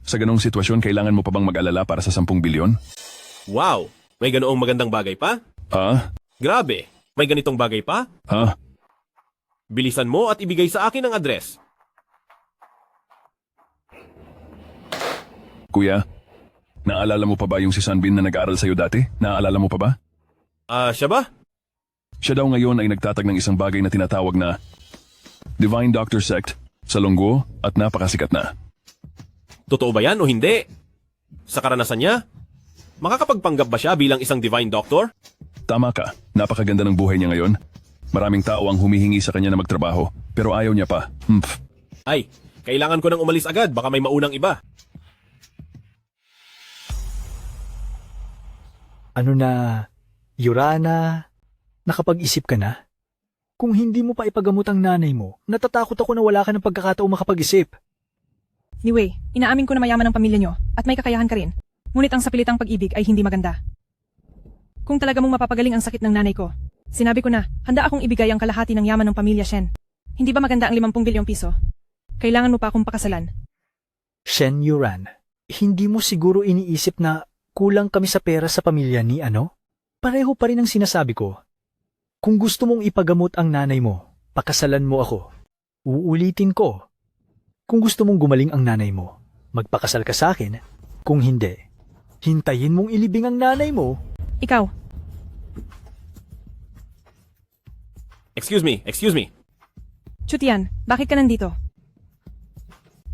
Sa ganong sitwasyon, kailangan mo pa bang mag-alala para sa 10 bilyon? Wow! May ganoong magandang bagay pa? Ha? Grabe! May ganitong bagay pa? Ha? Bilisan mo at ibigay sa akin ang address. Kuya, naalala mo pa ba yung si Sanbin na nag-aaral sa'yo dati? Naalala mo pa ba? Siya ba? Siya daw ngayon ay nagtatag ng isang bagay na tinatawag na Divine Doctor Sect sa Longguo at napakasikat na. Totoo ba yan o hindi? Sa karanasan niya, makakapagpanggap ba siya bilang isang divine doctor? Tama ka, napakaganda ng buhay niya ngayon. Maraming tao ang humihingi sa kanya na magtrabaho, pero ayaw niya pa. Ay, kailangan ko nang umalis agad, baka may maunang iba. Ano na, Yorana, nakapag-isip ka na? Kung hindi mo pa ipagamot ang nanay mo, natatakot ako na wala ka ng pagkakataong makapag-isip. Anyway, inaamin ko na mayaman ang pamilya nyo at may kakayahan ka rin. Ngunit ang sapilitang pag-ibig ay hindi maganda. Kung talaga mong mapapagaling ang sakit ng nanay ko, sinabi ko na, handa akong ibigay ang kalahati ng yaman ng pamilya Shen. Hindi ba maganda ang 50 bilyong piso? Kailangan mo pa akong pakasalan. Shen Yuran, hindi mo siguro iniisip na kulang kami sa pera sa pamilya ni ano? Pareho pa rin ang sinasabi ko. Kung gusto mong ipagamot ang nanay mo, pakasalan mo ako. Uulitin ko. Kung gusto mong gumaling ang nanay mo, magpakasal ka sa akin. Kung hindi, hintayin mong ilibing ang nanay mo. Ikaw, Excuse me. Chutian, bakit ka nandito?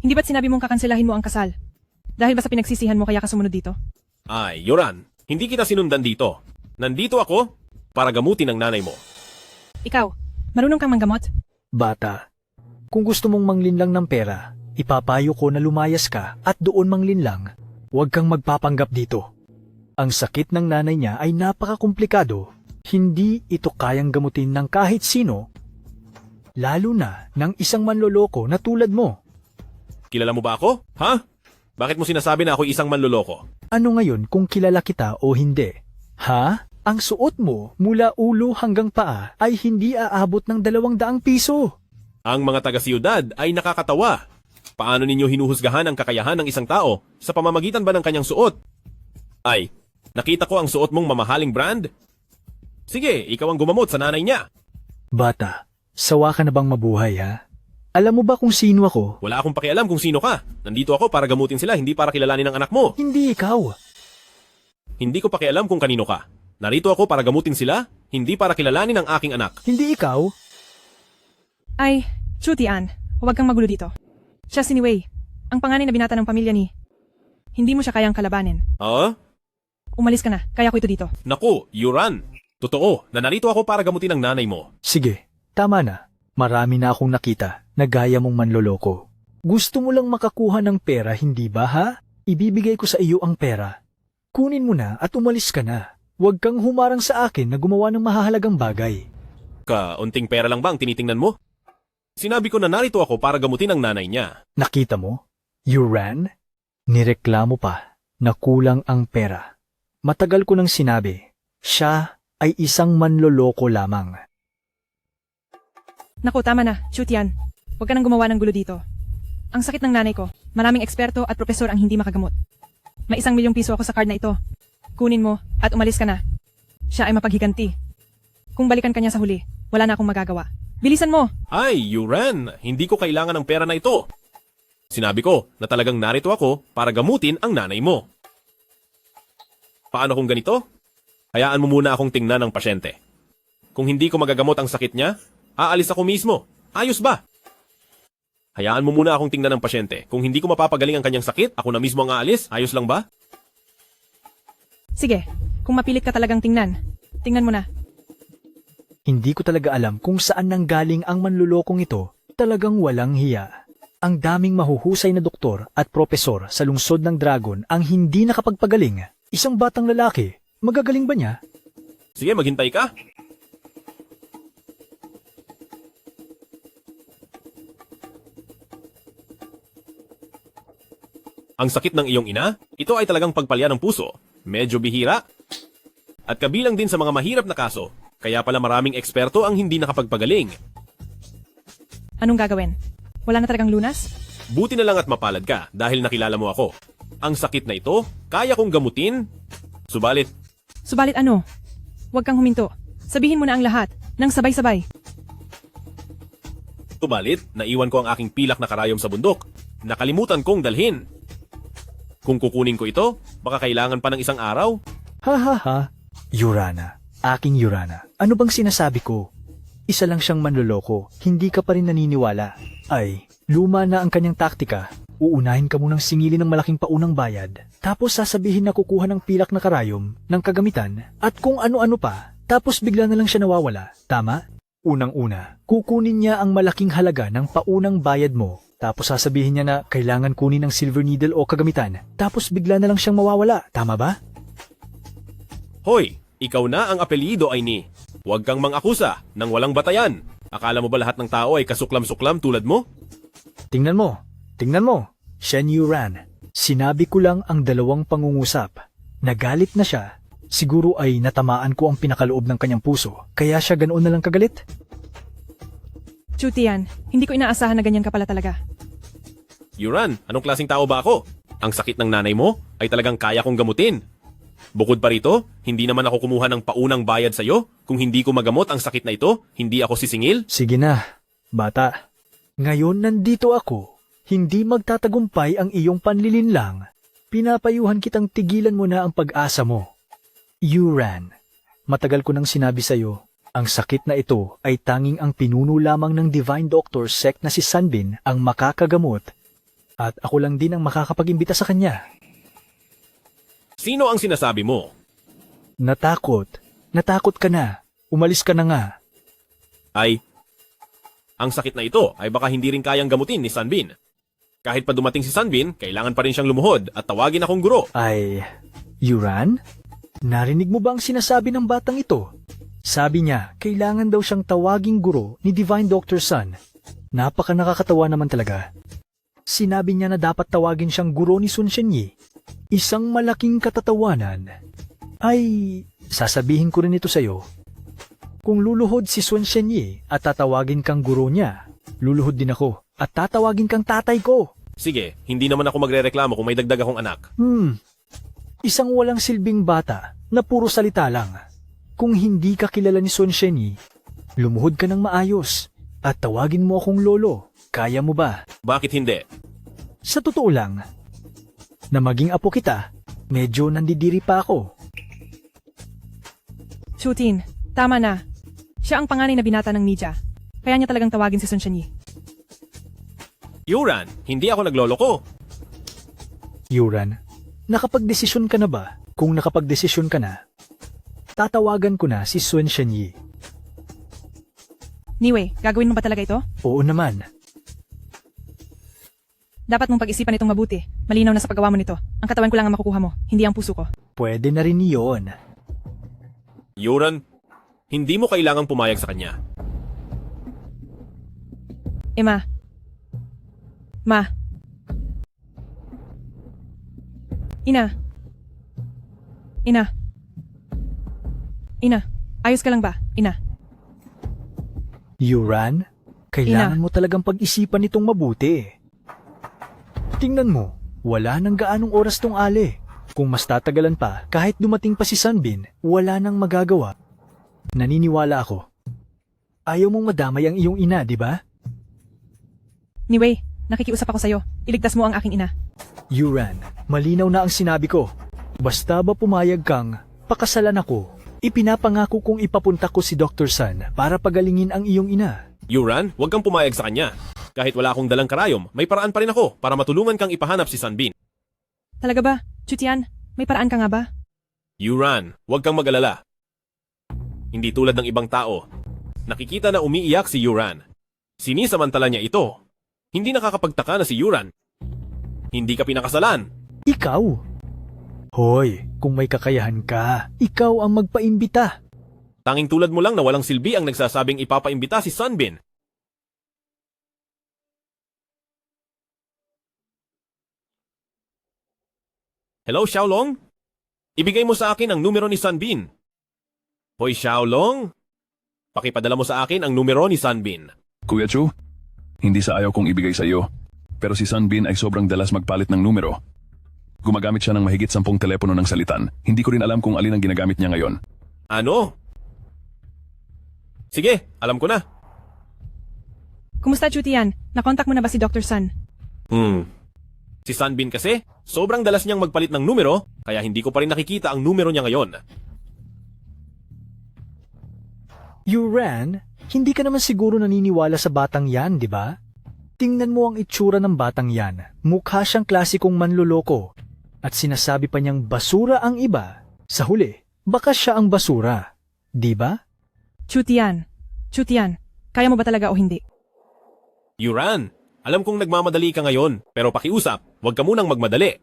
Hindi ba't sinabi mong kakanselahin mo ang kasal? Dahil ba sa pinagsisihan mo kaya ka sumunod dito? Ay, Yoran, hindi kita sinundan dito. Nandito ako para gamutin ang nanay mo. Ikaw, marunong kang manggamot? Bata, kung gusto mong manglinlang ng pera, ipapayo ko na lumayas ka at doon manglinlang. Huwag kang magpapanggap dito. Ang sakit ng nanay niya ay napakakomplikado. Hindi ito kayang gamutin ng kahit sino, lalo na ng isang manloloko na tulad mo. Kilala mo ba ako? Ha? Bakit mo sinasabi na ako'y isang manloloko? Ano ngayon kung kilala kita o hindi? Ha? Ang suot mo mula ulo hanggang paa ay hindi aabot ng 200 piso. Ang mga taga-siyudad ay nakakatawa. Paano ninyo hinuhusgahan ang kakayahan ng isang tao sa pamamagitan ba ng kanyang suot? Ay, nakita ko ang suot mong mamahaling brand. Sige, ikaw ang gumamot sa nanay niya. Bata, sawa ka na bang mabuhay ha? Alam mo ba kung sino ako? Wala akong pakialam kung sino ka. Nandito ako para gamutin sila, hindi para kilalanin ang anak mo. Hindi ikaw. Hindi ko pakialam kung kanino ka. Narito ako para gamutin sila, hindi para kilalanin ang aking anak. Hindi ikaw. Ay, Chutian, huwag kang magulo dito. Siya si Niwei, ang panganay na binata ng pamilya ni. Hindi mo siya kayang kalabanin. Ah? Umalis ka na, kaya ko ito dito. Naku, Yuran. Totoo, na narito ako para gamutin ang nanay mo. Sige, tama na. Marami na akong nakita na gaya mong manloloko. Gusto mo lang makakuha ng pera, hindi ba ha? Ibibigay ko sa iyo ang pera. Kunin mo na at umalis ka na. Huwag kang humarang sa akin na gumawa ng mahahalagang bagay. Kaunting pera lang ba ang tinitingnan mo? Sinabi ko na narito ako para gamutin ang nanay niya. Nakita mo? Yuran? Nireklamo pa na kulang ang pera. Matagal ko nang sinabi, siya ay isang manloloko lamang. Naku, tama na. Chutian. Huwag ka nang gumawa ng gulo dito. Ang sakit ng nanay ko. Maraming eksperto at propesor ang hindi makagamot. May 1 milyong piso ako sa card na ito. Kunin mo at umalis ka na. Siya ay mapaghiganti. Kung balikan ka niya sa huli, wala na akong magagawa. Bilisan mo! Ay, Yuran, hindi ko kailangan ng pera na ito. Sinabi ko na talagang narito ako para gamutin ang nanay mo. Paano kung ganito? Hayaan mo muna akong tingnan ng pasyente. Kung hindi ko magagamot ang sakit niya, aalis ako mismo. Ayos ba? Hayaan mo muna akong tingnan ng pasyente. Kung hindi ko mapapagaling ang kanyang sakit, ako na mismo ang aalis. Ayos lang ba? Sige, kung mapilit ka talagang tingnan, tingnan mo na. Hindi ko talaga alam kung saan nanggaling ang manlulokong ito. Talagang walang hiya. Ang daming mahuhusay na doktor at propesor sa lungsod ng Dragon ang hindi nakapagpagaling. Isang batang lalaki, magagaling ba niya? Sige, maghintay ka. Ang sakit ng iyong ina, ito ay talagang pagpalya ng puso. Medyo bihira. At kabilang din sa mga mahirap na kaso, kaya pala maraming eksperto ang hindi nakapagpagaling. Anong gagawin? Wala na talagang lunas? Buti na lang at mapalad ka dahil nakilala mo ako. Ang sakit na ito, kaya kong gamutin. Subalit, Subalit ano? Huwag kang huminto. Sabihin mo na ang lahat, nang sabay-sabay. naiwan ko ang aking pilak na karayom sa bundok. Nakalimutan kong dalhin. Kung kukunin ko ito, baka kailangan pa ng 1 araw. Ha ha ha. Yurana, aking Yurana, ano bang sinasabi ko? Isa lang siyang manloloko, hindi ka pa rin naniniwala. Ay, luma na ang kanyang taktika. Uunahin ka munang singilin ng malaking paunang bayad, tapos sasabihin na kukuha ng pilak na karayom, ng kagamitan, at kung ano-ano pa, tapos bigla na lang siya nawawala. Tama? Unang-una, kukunin niya ang malaking halaga ng paunang bayad mo, tapos sasabihin niya na kailangan kunin ng silver needle o kagamitan, tapos bigla na lang siyang mawawala. Tama ba? Hoy, ikaw na ang apelyido ay ni. Huwag kang mang-akusa ng walang batayan. Akala mo ba lahat ng tao ay kasuklam-suklam tulad mo? Tingnan mo, Shen Yuran. Sinabi ko lang ang 2 pangungusap. Nagalit na siya. Siguro ay natamaan ko ang pinakaloob ng kanyang puso, kaya siya ganoon na lang kagalit. Chutian, hindi ko inaasahan na ganyan ka pala talaga. Yuran, anong klaseng tao ba ako? Ang sakit ng nanay mo ay talagang kaya kong gamutin. Bukod pa rito, hindi naman ako kumuha ng paunang bayad sa'yo. Kung hindi ko magamot ang sakit na ito, hindi ako sisingil. Sige na, bata. Ngayon nandito ako. Hindi magtatagumpay ang iyong panlilinlang. Pinapayuhan kitang tigilan mo na ang pag-asa mo. Yuran, matagal ko nang sinabi sa'yo, ang sakit na ito ay tanging ang pinuno lamang ng Divine Doctor sect na si Sanbin ang makakagamot. At ako lang din ang makakapag-imbita sa kanya. Sino ang sinasabi mo? Natakot ka na. Umalis ka na nga. Ay, ang sakit na ito ay baka hindi rin kayang gamutin ni Sanbin. Kahit pa dumating si Sanbin, kailangan pa rin siyang lumuhod at tawagin akong guro. Ay, Yuran? Narinig mo ba ang sinasabi ng batang ito? Sabi niya, kailangan daw siyang tawaging guro ni Divine Doctor Sun. Napaka nakakatawa naman talaga. Sinabi niya na dapat tawagin siyang guro ni Sun Shenyi. Isang malaking katatawanan. Ay, sasabihin ko rin ito sa'yo. Kung luluhod si Sun Shenyi at tatawagin kang guro niya, luluhod din ako at tatawagin kang tatay ko. Sige, hindi naman ako magrereklamo kung may dagdag akong anak. Isang walang silbing bata na puro salita lang. Kung hindi ka kilala ni Sun Shenyi, lumuhod ka ng maayos at tawagin mo akong lolo. Kaya mo ba? Bakit hindi? Sa totoo lang, na maging apo kita, medyo nandidiri pa ako. Chutin, tama na. Siya ang panganay na binata ng Nija. Kaya niya talagang tawagin si Sun Shenyi. Yuran, hindi ako nagloloko. Yuran, nakapagdesisyon ka na ba? Kung nakapagdesisyon ka na, tatawagan ko na si Sun Shenyi. Niwe, gagawin mo ba talaga ito? Oo naman. Dapat mong pag-isipan itong mabuti. Malinaw na sa paggawa mo nito. Ang katawan ko lang ang makukuha mo, hindi ang puso ko. Pwede na rin iyon. Yuran, hindi mo kailangang pumayag sa kanya. Ma. Ma. Ina. Ina. Ina. Ayos ka lang ba, Ina? Yuran, kailangan mo talagang pag-isipan itong mabuti. Tingnan mo, wala nang gaanong oras tong ale. Kung mas tatagalan pa, kahit dumating pa si Sunbin, wala nang magagawa. Naniniwala ako. Ayaw mong madamay ang iyong ina, di ba? Anyway, nakikiusap ako sa'yo. Iligtas mo ang aking ina. Yuran, malinaw na ang sinabi ko. Basta ba pumayag kang pakasalan ako, ipinapangako kong ipapunta ko si Dr. Sun para pagalingin ang iyong ina. Yuran, huwag kang pumayag sa kanya. Kahit wala akong dalang karayom, may paraan pa rin ako para matulungan kang ipahanap si Sunbin. Talaga ba? Chutian, may paraan ka nga ba? Yuran, huwag kang mag-alala. Hindi tulad ng ibang tao. Nakikita na umiiyak si Yuran. Sinisamantala niya ito. Hindi nakakapagtaka na si Yuran. Hindi ka pinakasalan. Ikaw? Hoy, kung may kakayahan ka, ikaw ang magpaimbita. Tanging tulad mo lang na walang silbi ang nagsasabing ipapaimbita si Sunbin. Hello, Xiaolong? Ibigay mo sa akin ang numero ni Sunbin. Hoy, Xiaolong? Pakipadala mo sa akin ang numero ni Sunbin. Kuya Chu, hindi sa ayaw kong ibigay sa iyo. Pero si Sunbin ay sobrang dalas magpalit ng numero. Gumagamit siya ng mahigit 10 telepono ng salitan. Hindi ko rin alam kung alin ang ginagamit niya ngayon. Ano? Sige, alam ko na. Kumusta, Chutian? Nakontak mo na ba si Dr. Sun? Si Sunbin kasi, sobrang dalas niyang magpalit ng numero, kaya hindi ko pa rin nakikita ang numero niya ngayon. Yuran, hindi ka naman siguro naniniwala sa batang yan, di ba? Tingnan mo ang itsura ng batang yan. Mukha siyang klasikong manloloko. At sinasabi pa niyang basura ang iba. Sa huli, baka siya ang basura. Di ba? Chutian, kaya mo ba talaga o hindi? Yuran, alam kong nagmamadali ka ngayon, pero pakiusap, huwag ka munang magmadali.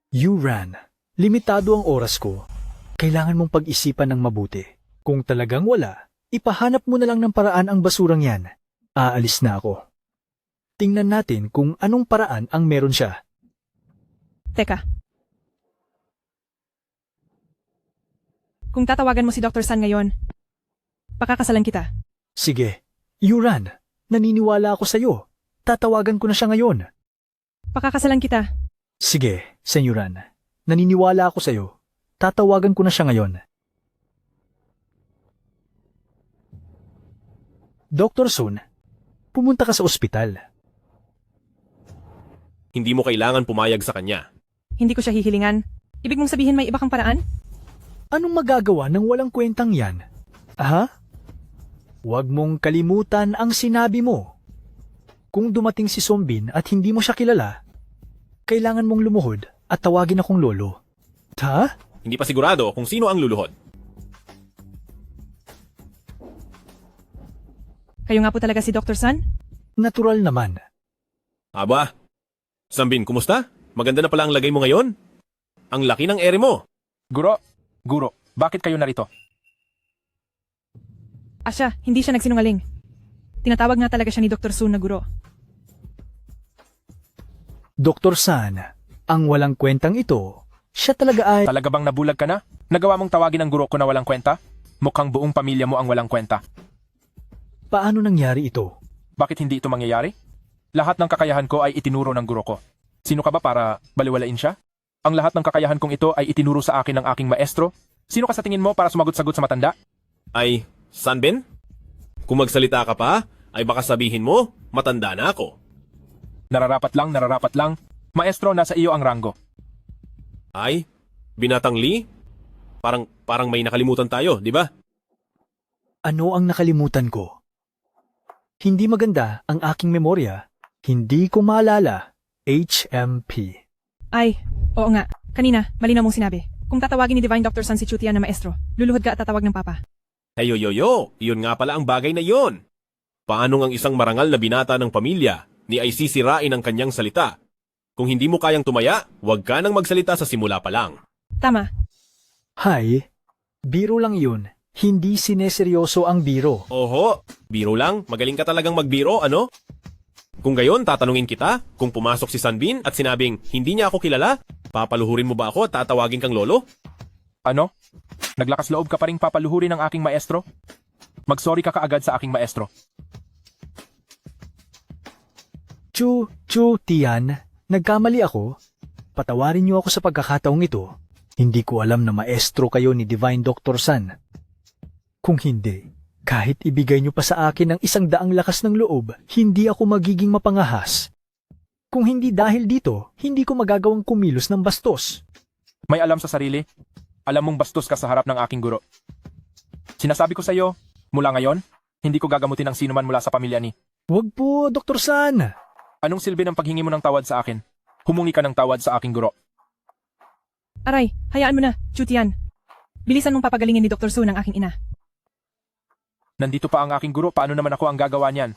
Yuran, limitado ang oras ko. Kailangan mong pag-isipan ng mabuti. Kung talagang wala, ipahanap mo na lang ng paraan ang basurang yan. Aalis na ako. Tingnan natin kung anong paraan ang meron siya. Teka. Kung tatawagan mo si Dr. Sun ngayon, pakakasalan kita. Sige, Yuran, naniniwala ako sa'yo. Tatawagan ko na siya ngayon. Pakakasalan kita. Sige, Senyuran, naniniwala ako sa'yo. Tatawagan ko na siya ngayon. Dr. Sun, pumunta ka sa ospital. Hindi mo kailangan pumayag sa kanya. Hindi ko siya hihilingan. Ibig mong sabihin may iba kang paraan? Anong magagawa ng walang kwentang yan? Aha? Huwag mong kalimutan ang sinabi mo. Kung dumating si Sunbin at hindi mo siya kilala, kailangan mong lumuhod at tawagin akong lolo. Ha? Hindi pa sigurado kung sino ang luluhod. Kayo nga po talaga si Dr. Sun? Natural naman. Aba, Sunbin, kumusta? Maganda na pala ang lagay mo ngayon. Ang laki ng ere mo. Guro, bakit kayo narito? Asya, hindi siya nagsinungaling. Tinatawag nga talaga siya ni Dr. Sun na guro. Dr. Sun, ang walang kwentang ito, siya talaga ay... Talaga bang nabulag ka na? Nagawa mong tawagin ang guro ko na walang kwenta? Mukhang buong pamilya mo ang walang kwenta. Paano nangyari ito? Bakit hindi ito mangyayari? Lahat ng kakayahan ko ay itinuro ng guro ko. Sino ka ba para baliwalain siya? Ang lahat ng kakayahan kong ito ay itinuro sa akin ng aking maestro. Sino ka sa tingin mo para sumagot-sagot sa matanda? Ay, Sunbin? Kung magsalita ka pa, ay baka sabihin mo, matanda na ako. Nararapat lang. Maestro, nasa iyo ang ranggo. Ay, Binatang Lee? Parang may nakalimutan tayo, di ba? Ano ang nakalimutan ko? Hindi maganda ang aking memorya. Hindi ko maalala. HMP. Ay, oo nga. Kanina, malinaw mong sinabi. Kung tatawagin ni Divine Dr. Sun si Chutian na maestro, luluhod ka at tatawag ng papa. Hey, yo, iyon nga pala ang bagay na iyon. Paano ang isang marangal na binata ng pamilya ni ay sisirain ang kanyang salita? Kung hindi mo kayang tumaya, huwag ka nang magsalita sa simula pa lang. Tama. Hay, biro lang yun. Hindi sineseryoso ang biro. Oho, biro lang? Magaling ka talagang magbiro, ano? Kung gayon, tatanungin kita, kung pumasok si Sanbin at sinabing, hindi niya ako kilala, papaluhurin mo ba ako at tatawagin kang lolo? Ano? Naglakas loob ka pa rin papaluhurin ng aking maestro? Magsorry ka kaagad sa aking maestro. Tian, nagkamali ako. Patawarin niyo ako sa pagkakataong ito. Hindi ko alam na maestro kayo ni Divine Dr. San. Kung hindi, kahit ibigay niyo pa sa akin ng 100 lakas ng loob, hindi ako magiging mapangahas. Kung hindi dahil dito, hindi ko magagawang kumilos ng bastos. May alam sa sarili? Alam mong bastos ka sa harap ng aking guro. Sinasabi ko sa iyo, mula ngayon, hindi ko gagamutin ang sino man mula sa pamilya ni. Huwag po, Dr. San. Anong silbi ng paghingi mo ng tawad sa akin? Humungi ka ng tawad sa aking guro. Aray, hayaan mo na, Chutian. Bilisan mong papagalingin ni Dr. Su ng aking ina. Nandito pa ang aking guro, paano naman ako ang gagawa niyan?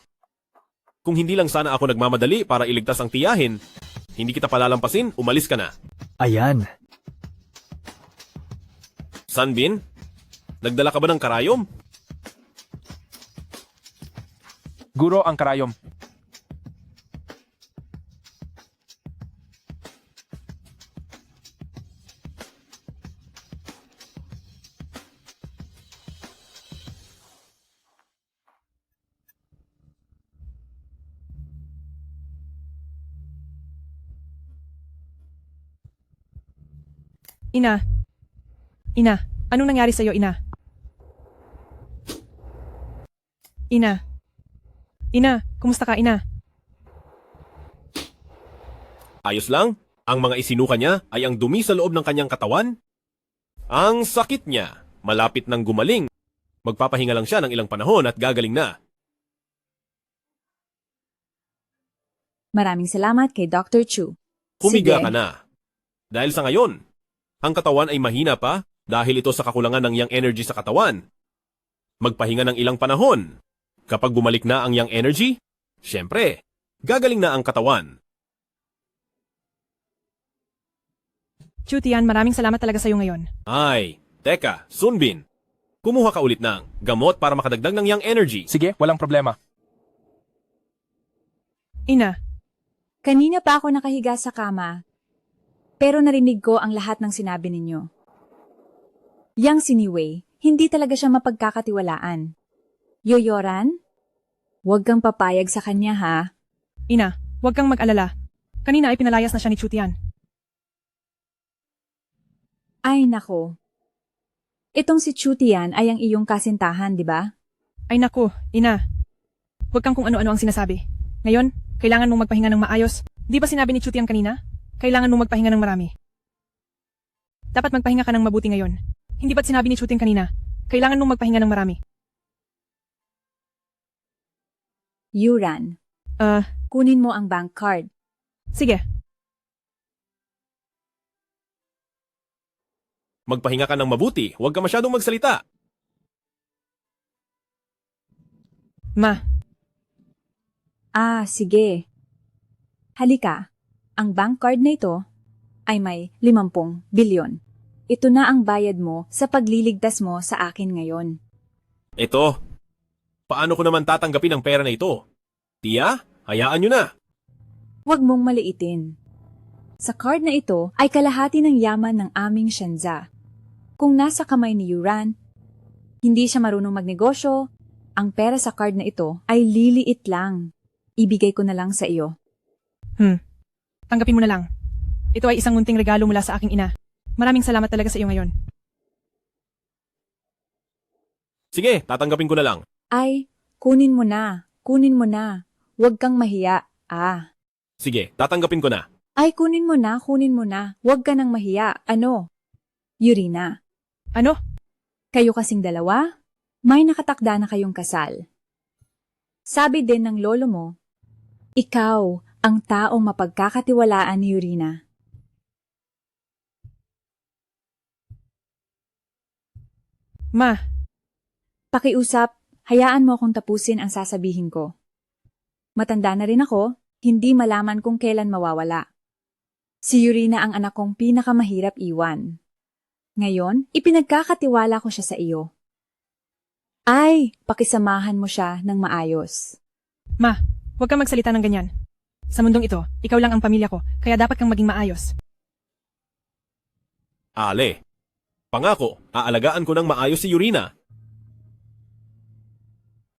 Kung hindi lang sana ako nagmamadali para iligtas ang tiyahin, hindi kita palalampasin, umalis ka na. Ayan. Sanbin, nagdala ka ba ng karayom? Guro ang karayom. Ina. Ina, anong nangyari sa'yo, Ina? Ina. Ina, kumusta ka, Ina? Ayos lang, ang mga isinuka niya ay ang dumi sa loob ng kanyang katawan. Ang sakit niya, malapit nang gumaling. Magpapahinga lang siya ng ilang panahon at gagaling na. Maraming salamat kay Dr. Chu. Humiga Sige. ka na. Dahil sa ngayon, ang katawan ay mahina pa dahil ito sa kakulangan ng yang energy sa katawan. Magpahinga ng ilang panahon. Kapag bumalik na ang yang energy, syempre, gagaling na ang katawan. Chutian, maraming salamat talaga sa'yo ngayon. Ay, teka, Sunbin. Kumuha ka ulit ng gamot para makadagdag ng yang energy. Sige, walang problema. Ina, Kanina pa ako nakahiga sa kama, pero narinig ko ang lahat ng sinabi ninyo. Yang si Niwei, hindi talaga siya mapagkakatiwalaan. Yoyoran? Huwag kang papayag sa kanya ha. Ina, huwag kang mag-alala. Kanina ay pinalayas na siya ni Chutian. Ay nako. Itong si Chutian ay ang iyong kasintahan, di ba? Ay naku, Ina. Huwag kang kung ano-ano ang sinasabi. Ngayon, kailangan mong magpahinga ng maayos. Di ba sinabi ni Chutian kanina? Kailangan mong magpahinga ng marami. Dapat magpahinga ka ng mabuti ngayon. Hindi ba't sinabi ni Chutian kanina? Kailangan mong magpahinga ng marami. Yuran. Kunin mo ang bank card. Sige. Magpahinga ka ng mabuti, huwag ka masyadong magsalita. Ma, Sige. Halika. Ang bank card na ito ay may 50 bilyon. Ito na ang bayad mo sa pagliligtas mo sa akin ngayon. Ito, paano ko naman tatanggapin ang pera na ito? Tia, hayaan nyo na. Huwag mong maliitin. Sa card na ito ay kalahati ng yaman ng aming Shenza. Kung nasa kamay ni Yuran, hindi siya marunong magnegosyo, ang pera sa card na ito ay liliit lang. Ibigay ko na lang sa iyo. Tanggapin mo na lang. Ito ay isang munting regalo mula sa aking ina. Maraming salamat talaga sa iyo ngayon. Sige, tatanggapin ko na lang. Ay, kunin mo na. Kunin mo na. Huwag kang mahiya. Sige, tatanggapin ko na. Ay, kunin mo na. Kunin mo na. Huwag ka nang mahiya. Ano? Yurina. Ano? Kayo kasing dalawa? May nakatakda na kayong kasal. Sabi din ng lolo mo, ikaw ang taong mapagkakatiwalaan ni Yurina. Ma, Pakiusap, hayaan mo akong tapusin ang sasabihin ko. Matanda na rin ako, hindi malaman kung kailan mawawala. Si Yurina ang anak kong pinakamahirap iwan. Ngayon, ipinagkakatiwala ko siya sa iyo. Ay, pakisamahan mo siya ng maayos. Ma, Huwag kang magsalita ng ganyan. Sa mundong ito, ikaw lang ang pamilya ko, kaya dapat kang maging maayos. Ale, pangako, aalagaan ko ng maayos si Yurina.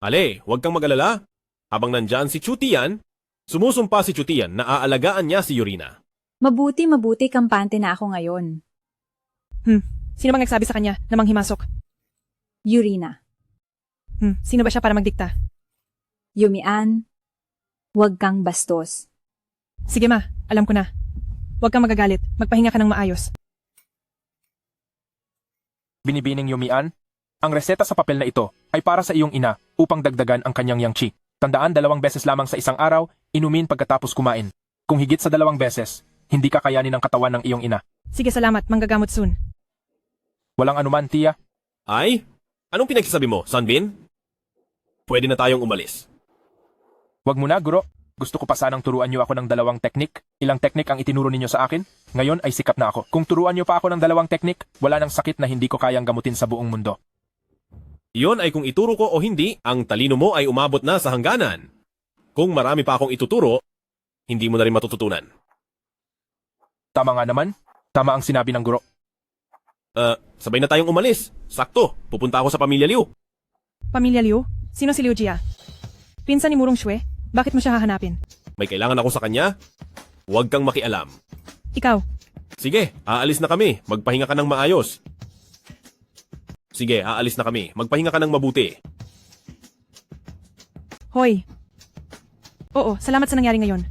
Ale, huwag kang mag-alala. Habang nandyan si Chutian, sumusumpa si Chutian na aalagaan niya si Yurina. Mabuti kampante na ako ngayon. Sino bang nagsabi sa kanya na manghimasok? Yurina. Sino ba siya para magdikta? Yumian, huwag kang bastos. Sige ma, alam ko na. Huwag kang magagalit, magpahinga ka ng maayos. Binibining Yumian, ang reseta sa papel na ito ay para sa iyong ina upang dagdagan ang kanyang yang chi. Tandaan 2 beses lamang sa isang araw, inumin pagkatapos kumain. Kung higit sa 2 beses, hindi kakayanin ng katawan ng iyong ina. Sige salamat, manggagamot soon. Walang anuman, tiya. Ay, anong pinagsasabi mo, Sunbin? Pwede na tayong umalis. Wag muna, guro. Gusto ko pa sanang turuan niyo ako ng 2 teknik. Ilang teknik ang itinuro ninyo sa akin? Ngayon ay sikat na ako. Kung turuan niyo pa ako ng 2 teknik, wala nang sakit na hindi ko kayang gamutin sa buong mundo. Iyon ay kung ituro ko o hindi, ang talino mo ay umabot na sa hangganan. Kung marami pa akong ituturo, hindi mo na rin matututunan. Tama nga naman. Tama ang sinabi ng guro. Sabay na tayong umalis. Sakto, pupunta ako sa Pamilya Liu. Pamilya Liu? Sino si Liu Jia? Pinsan ni Murong Shue? Bakit mo siya hahanapin? May kailangan ako sa kanya? Huwag kang makialam. Ikaw, Sige, aalis na kami. Magpahinga ka ng maayos. Sige, aalis na kami. Magpahinga ka ng mabuti. hoy. Oo, salamat sa nangyari ngayon.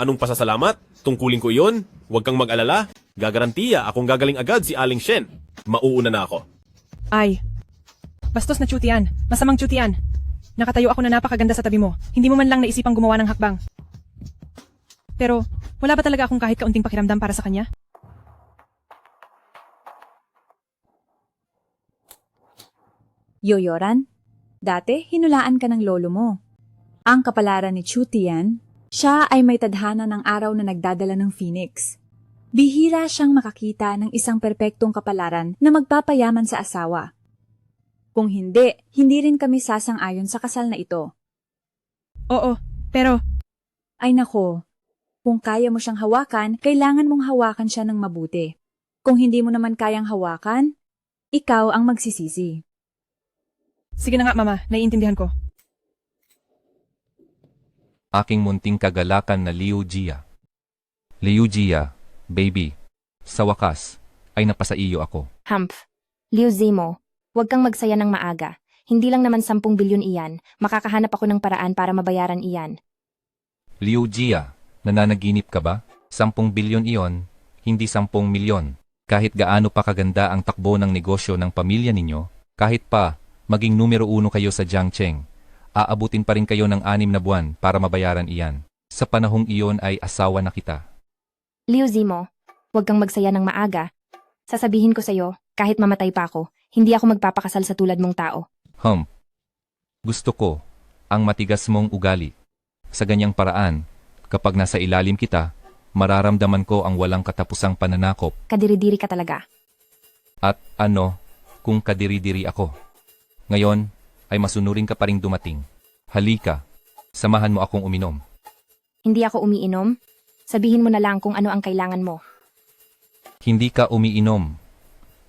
Anong pasasalamat? Tungkulin ko iyon? Huwag kang mag-alala. Gagarantiya akong gagaling agad si Aling Shen. Mauuna na ako. Ay, bastos na Chutian. Masamang Chutian. Nakatayo ako na napakaganda sa tabi mo. Hindi mo man lang naisipang gumawa ng hakbang. Pero, wala ba talaga akong kahit kaunting pakiramdam para sa kanya? Yoyoran, dati hinulaan ka ng lolo mo. Ang kapalaran ni Chutian, siya ay may tadhana ng araw na nagdadala ng Phoenix. Bihira siyang makakita ng isang perpektong kapalaran na magpapayaman sa asawa. Kung hindi, hindi rin kami sasang-ayon sa kasal na ito. Oo, pero... Ay nako, kung kaya mo siyang hawakan, kailangan mong hawakan siya ng mabuti. Kung hindi mo naman kayang hawakan, ikaw ang magsisisi. Sige na nga mama, naiintindihan ko. Aking munting kagalakan na Liu Jia. Liu Jia, baby. Sa wakas, ay napasaiyo ako. Humph. Liu Zimo, huwag kang magsaya ng maaga. Hindi lang naman 10 bilyon iyan. Makakahanap ako ng paraan para mabayaran iyan. Liu Jia, nananaginip ka ba? 10 bilyon iyon, hindi 10 milyon. Kahit gaano pa kaganda ang takbo ng negosyo ng pamilya ninyo, kahit pa maging numero 1 kayo sa Jiangcheng, aabutin pa rin kayo ng 6 na buwan para mabayaran iyan. Sa panahong iyon ay asawa na kita. Liu Zimo, huwag kang magsaya ng maaga. Sasabihin ko sa'yo, kahit mamatay pa ako, hindi ako magpapakasal sa tulad mong tao. Gusto ko ang matigas mong ugali. Sa ganyang paraan, kapag nasa ilalim kita, mararamdaman ko ang walang katapusang pananakop. Kadiri-diri ka talaga. At ano kung kadiri-diri ako? Ngayon ay masunurin ka pa ring dumating. Halika, samahan mo akong uminom. Hindi ako umiinom. Sabihin mo na lang kung ano ang kailangan mo. Hindi ka umiinom.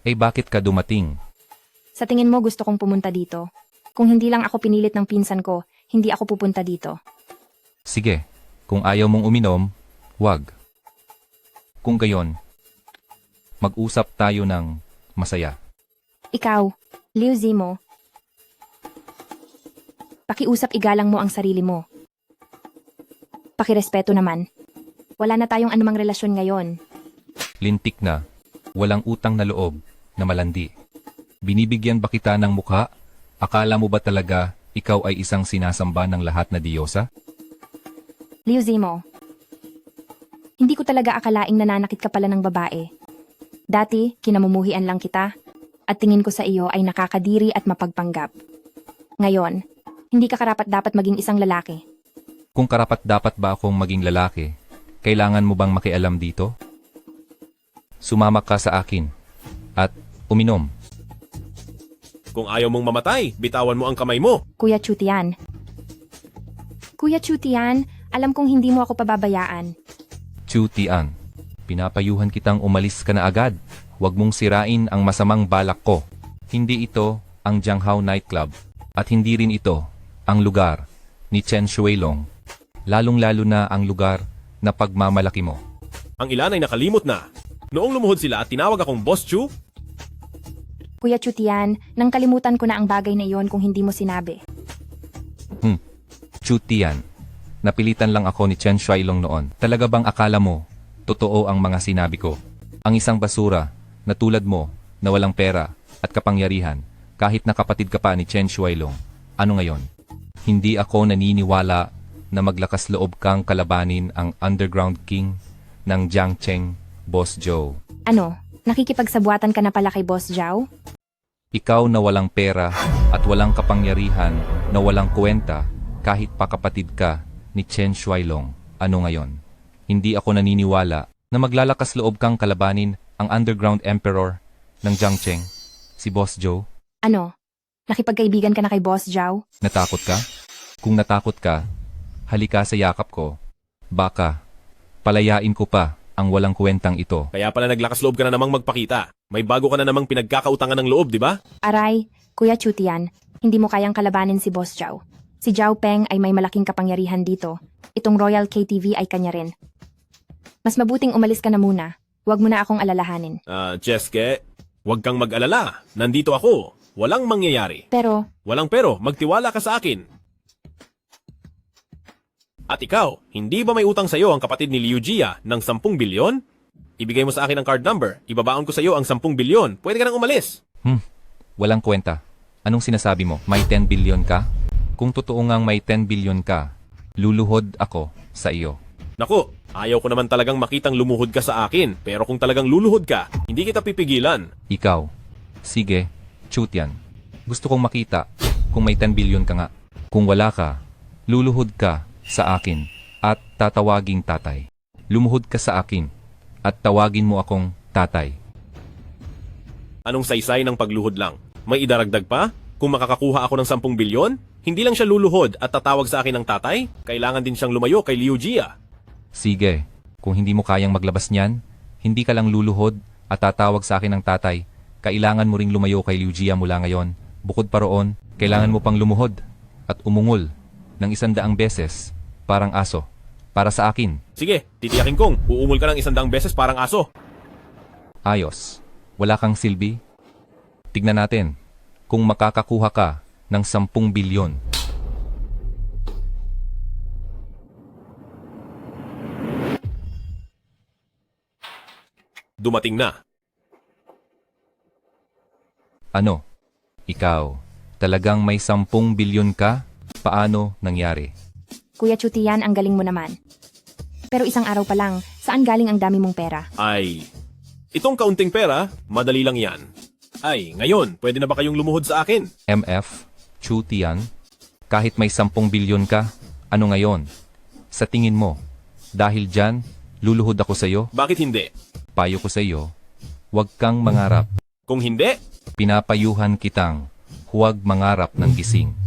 Eh bakit ka dumating? Sa tingin mo gusto kong pumunta dito. Kung hindi lang ako pinilit ng pinsan ko, hindi ako pupunta dito. Sige, kung ayaw mong uminom, wag. Kung gayon, mag-usap tayo ng masaya. Ikaw, Liu Zimo, pakiusap igalang mo ang sarili mo. Pakirespeto naman. Wala na tayong anumang relasyon ngayon. Lintik na, walang utang na loob, na malandi. Binibigyan ba kita ng mukha? Akala mo ba talaga ikaw ay isang sinasamba ng lahat na diyosa? Liu Zimo, hindi ko talaga akalaing nananakit ka pala ng babae. Dati, kinamumuhian lang kita, at tingin ko sa iyo ay nakakadiri at mapagpanggap. Ngayon, hindi ka karapat-dapat maging isang lalaki. Kung karapat-dapat ba akong maging lalaki, kailangan mo bang makialam dito? Sumama ka sa akin, at uminom. Kung ayaw mong mamatay, bitawan mo ang kamay mo. Kuya Chutian, Kuya Chutian, alam kong hindi mo ako pababayaan. Chutian, pinapayuhan kitang umalis ka na agad. Huwag mong sirain ang masamang balak ko. Hindi ito ang Jianghao Nightclub at hindi rin ito ang lugar ni Chen Shuilong. Lalong-lalo na ang lugar na pagmamalaki mo. Ang ilan ay nakalimot na. Noong lumuhod sila at tinawag akong Boss Chu, Kuya Chutian, nang kalimutan ko na ang bagay na iyon kung hindi mo sinabi. Chutian, napilitan lang ako ni Chen Shuilong noon. Talaga bang akala mo totoo ang mga sinabi ko? Ang isang basura na tulad mo na walang pera at kapangyarihan kahit na kapatid ka pa ni Chen Shuilong. Ano ngayon? Hindi ako naniniwala na maglakas loob kang kalabanin ang underground king ng Jiangcheng, Boss Joe. Ano, nakikipagsabuatan ka na pala kay Boss Zhao? Ikaw na walang pera at walang kapangyarihan na walang kwenta kahit pa kapatid ka ni Chen Shuilong. Ano ngayon? Hindi ako naniniwala na maglalakas loob kang kalabanin ang underground emperor ng Jiangcheng, si Boss Joe. Ano, nakipagkaibigan ka na kay Boss Zhao? Natakot ka? Kung natakot ka, halika sa yakap ko. Baka, palayain ko pa ang walang kwentang ito. kaya pala naglakas loob ka na namang magpakita. May bago ka na namang pinagkakautangan ng loob, di ba? Aray, Kuya Chutian, hindi mo kayang kalabanin si Boss Zhao. Si Zhao Peng ay may malaking kapangyarihan dito. Itong Royal KTV ay kanya rin. Mas mabuting umalis ka na muna. Huwag mo na akong alalahanin. Cheske, huwag kang mag-alala. Nandito ako. Walang mangyayari. Pero, Walang pero, magtiwala ka sa akin. At ikaw, hindi ba may utang sa'yo ang kapatid ni Liu Jia ng 10 bilyon? Ibigay mo sa akin ang card number. Ibabaon ko sa'yo ang 10 bilyon. Pwede ka nang umalis. Walang kwenta. Anong sinasabi mo? May 10 billion ka? Kung totoo ngang may 10 billion ka, luluhod ako sa iyo. Naku, ayaw ko naman talagang makitang lumuhod ka sa akin. Pero kung talagang luluhod ka, hindi kita pipigilan. Ikaw. Sige, Chutian. Gusto kong makita kung may 10 billion ka nga. Kung wala ka, luluhod ka sa akin at tatawaging tatay. Lumuhod ka sa akin at tawagin mo akong tatay. Anong saysay ng pagluhod lang? May idaragdag pa? Kung makakakuha ako ng 10 bilyon, hindi lang siya luluhod at tatawag sa akin ng tatay, kailangan din siyang lumayo kay Liu Jia. Sige, kung hindi mo kayang maglabas niyan, hindi ka lang luluhod at tatawag sa akin ng tatay. Kailangan mo ring lumayo kay Liu Jia mula ngayon. Bukod pa roon, kailangan mo pang lumuhod at umungol ng 100 beses, parang aso, para sa akin. Sige, titiyakin kong, uungol ka ng 100 beses parang aso. Ayos, wala kang silbi? Tignan natin kung makakakuha ka ng 10 bilyon. Dumating na. Ano? Ikaw, talagang may 10 bilyon ka? Paano nangyari? Kuya Chutian, ang galing mo naman. Pero isang araw pa lang, saan galing ang dami mong pera? Ay, itong kaunting pera, madali lang yan. Ay, ngayon, pwede na ba kayong lumuhod sa akin? MF, Chutian, kahit may 10 bilyon ka, ano ngayon? Sa tingin mo, dahil dyan, luluhod ako sa'yo? Bakit hindi? Payo ko sa'yo, huwag kang mangarap. Kung hindi, Pinapayuhan kitang huwag mangarap ng gising.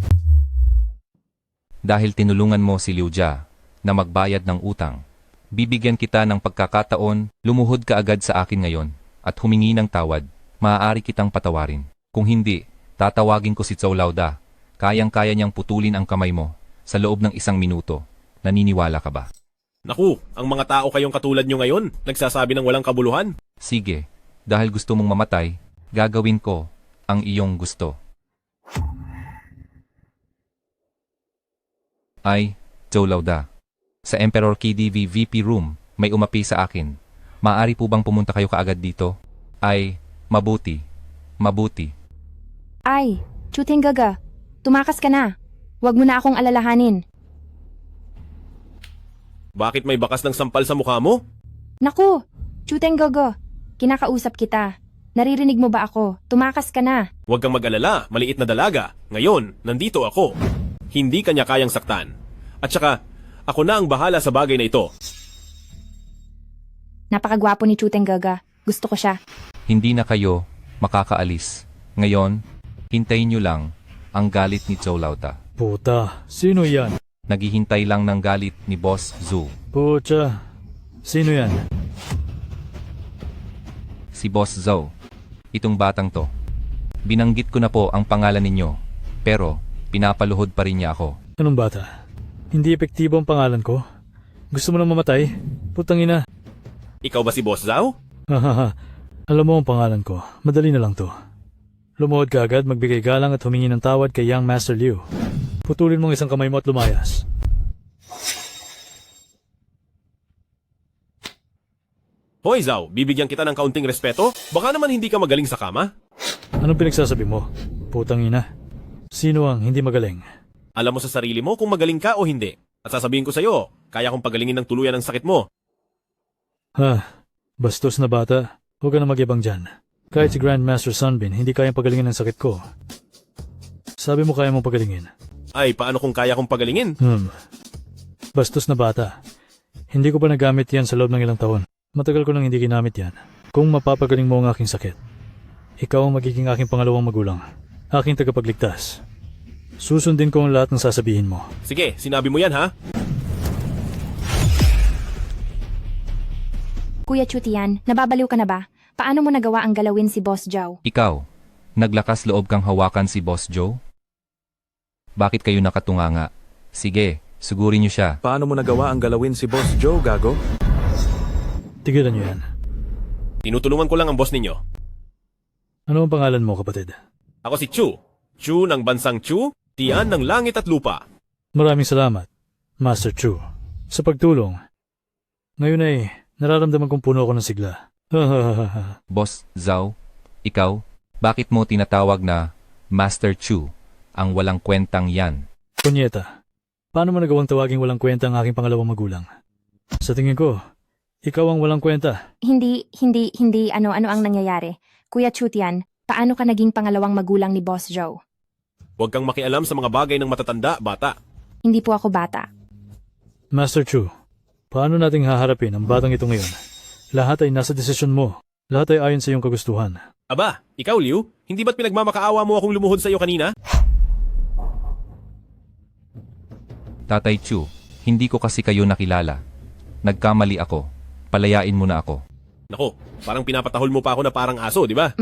Dahil tinulungan mo si Liu Jia na magbayad ng utang, bibigyan kita ng pagkakataon, lumuhod ka agad sa akin ngayon at humingi ng tawad. Maaari kitang patawarin. Kung hindi, tatawagin ko si Zhou Laoda. Kayang-kaya niyang putulin ang kamay mo sa loob ng 1 minuto. Naniniwala ka ba? naku, ang mga tao kayong katulad nyo ngayon, nagsasabi ng walang kabuluhan. Sige, dahil gusto mong mamatay, gagawin ko ang iyong gusto. Ay, Zhou Laoda. Sa Emperor KDV VP room, may umapi sa akin. Maaari po bang pumunta kayo kaagad dito? Ay, mabuti. Mabuti. Ay, Chuting Gaga, tumakas ka na. Huwag mo na akong alalahanin. Bakit may bakas ng sampal sa mukha mo? Naku, Chuting Gaga, kinakausap kita. Naririnig mo ba ako? Tumakas ka na. Huwag kang mag-alala, maliit na dalaga. Ngayon, nandito ako. Hindi kanya kayang saktan. At saka, ako na ang bahala sa bagay na ito. Napakagwapo ni Chuting Gaga. Gusto ko siya. Hindi na kayo makakaalis. Ngayon, hintayin nyo lang ang galit ni Zhou Laoda. Puta, sino yan? Naghihintay lang ng galit ni Boss Zhu. Pucha, sino yan? Si Boss Zhou. Itong batang to. Binanggit ko na po ang pangalan ninyo, pero pinapaluhod pa rin niya ako. Anong bata? Hindi epektibo ang pangalan ko? Gusto mo nang mamatay? Putang ina. Ikaw ba si Boss Zhao? Hahaha. Alam mo ang pangalan ko. Madali na lang to. Lumuhod ka agad, magbigay galang at humingi ng tawad kay Young Master Liu. Putulin mong isang kamay mo at lumayas. Hoy Zhao, bibigyan kita ng kaunting respeto? Baka naman hindi ka magaling sa kama? Anong pinagsasabi mo? Putang ina. Sino ang hindi magaling? Alam mo sa sarili mo kung magaling ka o hindi. At sasabihin ko sa'yo, kaya kong pagalingin ng tuluyan ang sakit mo. Bastos na bata. Huwag ka na magyabang dyan. Kahit si Grandmaster Sunbin, hindi kayang pagalingin ang sakit ko. Sabi mo kaya mong pagalingin. Ay, paano kung kaya kong pagalingin? Bastos na bata. Hindi ko pa nagamit yan sa loob ng ilang taon. Matagal ko nang hindi ginamit yan. Kung mapapagaling mo ang aking sakit, ikaw ang magiging aking pangalawang magulang. Aking tagapagligtas. Susundin ko ang lahat ng sasabihin mo. Sige, sinabi mo yan ha? Kuya Chutian, nababaliw ka na ba? Paano mo nagawa ang galawin si Boss Zhao? Ikaw, naglakas loob kang hawakan si Boss Zhou? Bakit kayo nakatunganga? Sige, sugurin niyo siya. Paano mo nagawa ang galawin si Boss Zhou, gago? Tigilan niyo yan. Tinutulungan ko lang ang boss ninyo. Ano ang pangalan mo, kapatid? Ako si Chu. Chu ng bansang Chu, tiyan ng langit at lupa. Maraming salamat, Master Chu, sa pagtulong. Ngayon ay nararamdaman kong puno ako ng sigla. Boss Zhao, ikaw, bakit mo tinatawag na Master Chu ang walang kwentang yan? Punyeta, paano mo nagawang tawaging walang kwenta ang aking pangalawang magulang? Sa tingin ko, ikaw ang walang kwenta. Hindi, ano ang nangyayari. Kuya Chutian, paano ka naging pangalawang magulang ni Boss Zhou? Huwag kang makialam sa mga bagay ng matatanda, bata. Hindi po ako bata. Master Chu, paano nating haharapin ang batang ito ngayon? Lahat ay nasa desisyon mo. Lahat ay ayon sa iyong kagustuhan. Aba, ikaw Liu, hindi ba't pinagmamakaawa mo akong lumuhod sa iyo kanina? Tatay Chu, hindi ko kasi kayo nakilala. Nagkamali ako. Palayain mo na ako. Nako, parang pinapatahol mo pa ako na parang aso, di ba?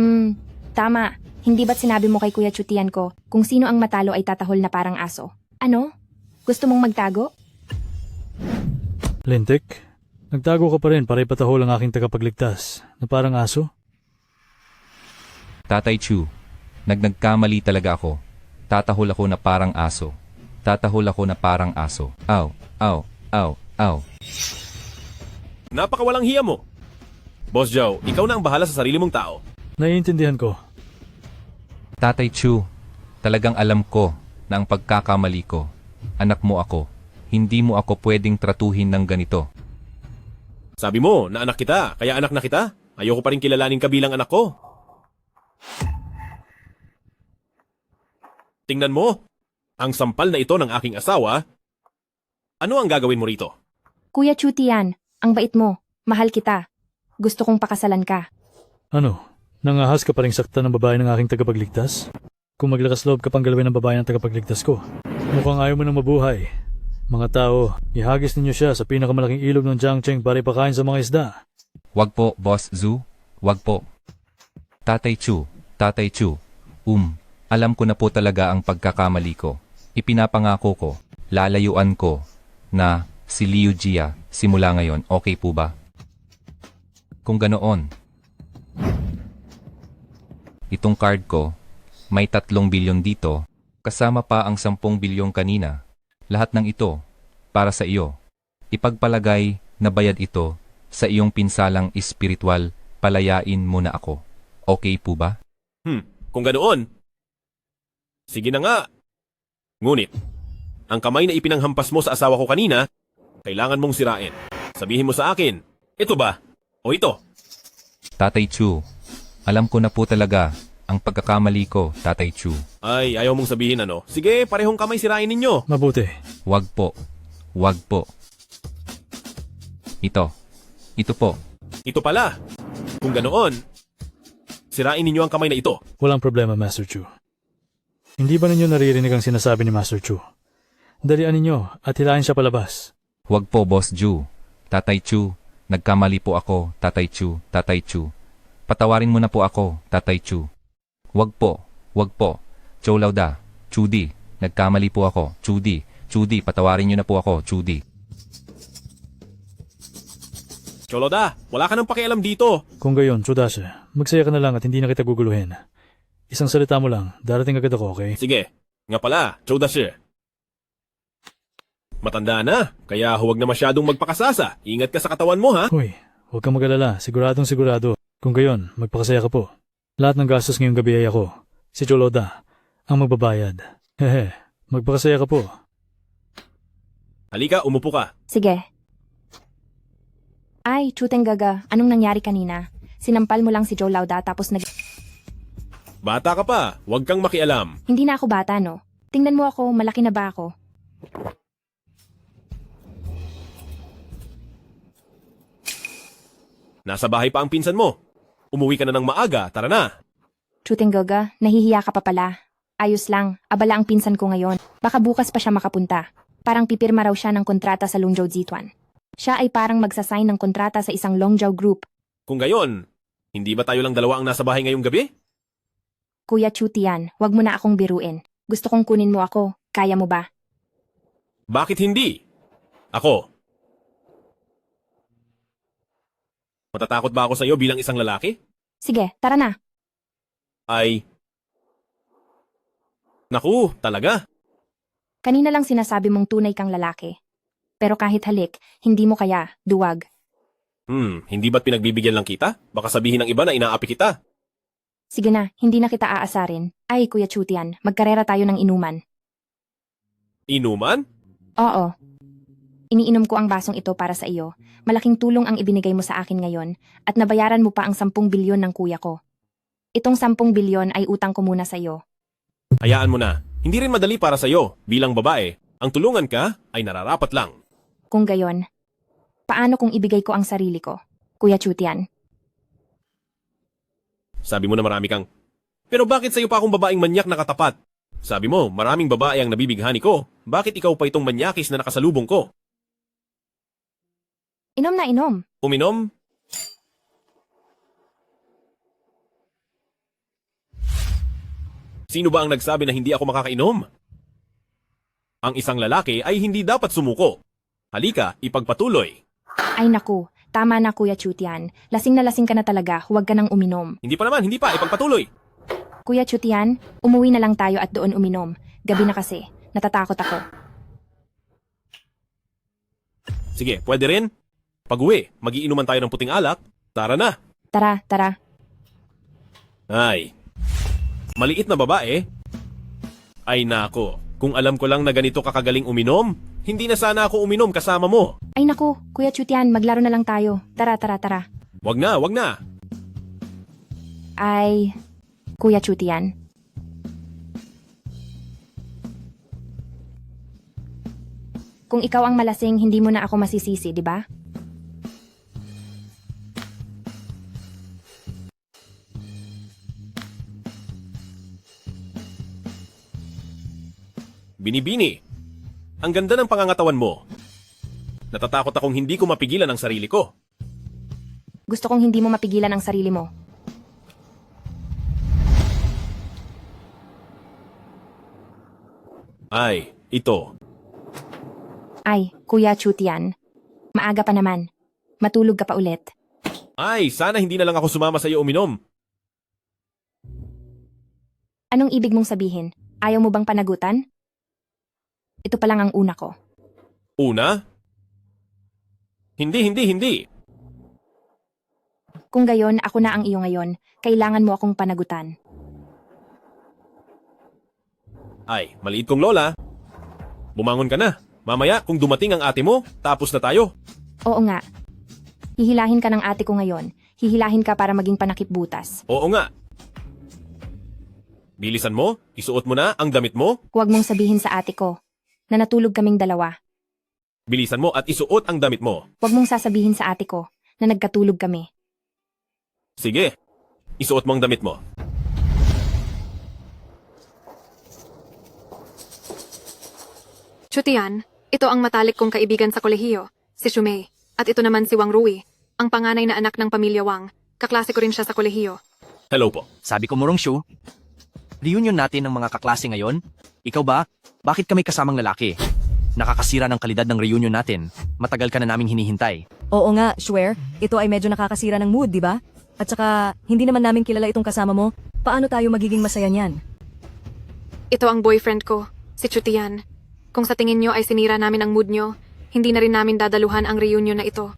Tama. Hindi ba't sinabi mo kay Kuya Chutian ko, kung sino ang matalo ay tatahol na parang aso? Ano? Gusto mong magtago? Lintik, nagtago ka pa rin para ipatahol ang aking tagapagligtas na parang aso? Tatay Chu, nagkamali talaga ako. Tatahol ako na parang aso. Tatahol ako na parang aso. Aw, aw, aw, aw. Napakawalang hiya mo. Boss Zhao, ikaw na ang bahala sa sarili mong tao. Naiintindihan ko. Tatay Chu, talagang alam ko na ang pagkakamali ko. Anak mo ako. Hindi mo ako pwedeng tratuhin ng ganito. Sabi mo na anak kita, kaya anak na kita. Ayoko pa rin kilalanin ka bilang anak ko. Tingnan mo, ang sampal na ito ng aking asawa. Ano ang gagawin mo rito? Kuya Chutian, ang bait mo. Mahal kita. Gusto kong pakasalan ka. Ano? Nangahas ka pa rin sakta ng babae ng aking tagapagligtas? Kung maglakas loob ka pang galawin ng babae ng tagapagligtas ko, mukhang ayaw mo nang mabuhay. Mga tao, ihagis ninyo siya sa pinakamalaking ilog ng Jiangcheng para ipakain sa mga isda. Wag po, Boss Zhu. Wag po. Tatay Chu, alam ko na po talaga ang pagkakamali ko. Ipinapangako ko, lalayuan ko na si Liu Jia simula ngayon, okay po ba? Kung ganoon, itong card ko, may 3 bilyon dito, kasama pa ang 10 bilyon kanina. Lahat ng ito, para sa iyo. Ipagpalagay na bayad ito sa iyong pinsalang espiritual, palayain mo na ako. Okay po ba? Kung ganoon, sige na nga. Ngunit, ang kamay na ipinanghampas mo sa asawa ko kanina, kailangan mong sirain. Sabihin mo sa akin, ito ba? O ito? Tatay Chu, alam ko na po talaga ang pagkakamali ko, Tatay Chu. Ay, ayaw mong sabihin ano? Sige, parehong kamay sirain ninyo. Mabuti. Wag po. Wag po. Ito po. Ito pala. Kung ganoon, sirain ninyo ang kamay na ito. Walang problema, Master Chu. Hindi ba ninyo naririnig ang sinasabi ni Master Chu? Dalian ninyo at hilahin siya palabas. Huwag po, Boss Ju. Tatay Chu, nagkamali po ako, Tatay Chu, Tatay Chu. Patawarin mo na po ako, Tatay Chu. Huwag po. Cholauda, Chudi, nagkamali po ako, Chudi, patawarin niyo na po ako, Chudi. Choloda, wala ka nang pakialam dito. Kung gayon, Chudashe, magsaya ka na lang at hindi na kita guguluhin. Isang salita mo lang, darating agad ako, okay? Sige, nga pala, Chodashi. Matanda na, kaya huwag na masyadong magpakasasa. Ingat ka sa katawan mo, ha? Hoy, huwag kang mag-alala, siguradong sigurado. Kung gayon, magpakasaya ka po. Lahat ng gastos ngayong gabi ay ako, si Choloda, ang magbabayad. Hehe, magpakasaya ka po. Halika, umupo ka. Sige. Ay, Chuteng Gaga, anong nangyari kanina? Sinampal mo lang si Joe Lauda tapos Bata ka pa, huwag kang makialam. Hindi na ako bata, no? Tingnan mo ako, malaki na ba ako? Nasa bahay pa ang pinsan mo. Umuwi ka na ng maaga, tara na. Chuteng Gaga, nahihiya ka pa pala. Ayos lang, abala ang pinsan ko ngayon. Baka bukas pa siya makapunta. Parang pipirma raw siya ng kontrata sa Longzhou Zituan. Siya ay parang magsasign ng kontrata sa isang Longzhou group. Kung gayon, hindi ba tayo lang dalawa ang nasa bahay ngayong gabi? Kuya Chutian, wag mo na akong biruin. Gusto kong kunin mo ako. Kaya mo ba? Bakit hindi? Ako. Matatakot ba ako sa iyo bilang isang lalaki? Sige, tara na. Ay. Naku, talaga? Kanina lang sinasabi mong tunay kang lalaki. Pero kahit halik, hindi mo kaya, duwag. Hindi ba't pinagbibigyan lang kita? Baka sabihin ng iba na inaapi kita. Sige na, hindi na kita aasarin. Ay, Kuya Chutian, magkarera tayo ng inuman. Inuman? Oo. Iniinom ko ang basong ito para sa iyo. Malaking tulong ang ibinigay mo sa akin ngayon at nabayaran mo pa ang 10 bilyon ng kuya ko. Itong 10 bilyon ay utang ko muna sa iyo. Hayaan mo na. Hindi rin madali para sa iyo bilang babae. Ang tulungan ka ay nararapat lang. Kung gayon, paano kung ibigay ko ang sarili ko, Kuya Chutian? Sabi mo na marami kang... Pero bakit sa'yo pa akong babaeng manyak na katapat? Sabi mo, maraming babae ang nabibighani ko. Bakit ikaw pa itong manyakis na nakasalubong ko? Inom na inom. Uminom? Sino ba ang nagsabi na hindi ako makakainom? Ang isang lalaki ay hindi dapat sumuko. Halika, ipagpatuloy. Ay naku, tama na Kuya Chutian. Lasing na lasing ka na talaga, huwag ka nang uminom. Hindi pa naman, hindi pa, ipagpatuloy. Kuya Chutian, umuwi na lang tayo at doon uminom. Gabi na kasi, natatakot ako. Sige, pwede rin. Pag-uwi, magiinuman tayo ng puting alak. Tara na. Tara, tara. Ay, maliit na babae? Ay nako, kung alam ko lang na ganito kakagaling uminom, hindi na sana ako uminom kasama mo. Ay naku, Kuya Chutian, maglaro na lang tayo. Tara, tara, tara. Wag na, wag na. Ay, Kuya Chutian. Kung ikaw ang malasing, hindi mo na ako masisisi, di ba? Binibini, ang ganda ng pangangatawan mo. Natatakot akong hindi ko mapigilan ang sarili ko. Gusto kong hindi mo mapigilan ang sarili mo. Ay, ito. Ay, Kuya Chutian. Maaga pa naman. Matulog ka pa ulit. Ay, sana hindi na lang ako sumama sa iyo uminom. Anong ibig mong sabihin? Ayaw mo bang panagutan? Ito pa lang ang una ko. Una? Hindi. Kung gayon, ako na ang iyo ngayon. Kailangan mo akong panagutan. Ay, maliit kong lola. Bumangon ka na. Mamaya, kung dumating ang ate mo, tapos na tayo. Oo nga. Hihilahin ka ng ate ko ngayon. Hihilahin ka para maging panakip butas. Oo nga. Bilisan mo, isuot mo na ang damit mo. Huwag mong sabihin sa ate ko na natulog kaming dalawa. Bilisan mo at isuot ang damit mo. Huwag mong sasabihin sa ate ko na nagkatulog kami. Sige, isuot mo ang damit mo. Chutian, ito ang matalik kong kaibigan sa kolehiyo, si Shumei. At ito naman si Wang Rui, ang panganay na anak ng pamilya Wang. Kaklase ko rin siya sa kolehiyo. Hello po. Sabi ko, Murong Shu, reunion natin ng mga kaklase ngayon? Ikaw ba? Bakit kami kasamang lalaki? Nakakasira ng kalidad ng reunion natin. Matagal ka na naming hinihintay. Oo nga, swear. Ito ay medyo nakakasira ng mood, di ba? At saka, hindi naman namin kilala itong kasama mo. Paano tayo magiging masaya niyan? Ito ang boyfriend ko, si Chutian. Kung sa tingin nyo ay sinira namin ang mood nyo, hindi na rin namin dadaluhan ang reunion na ito.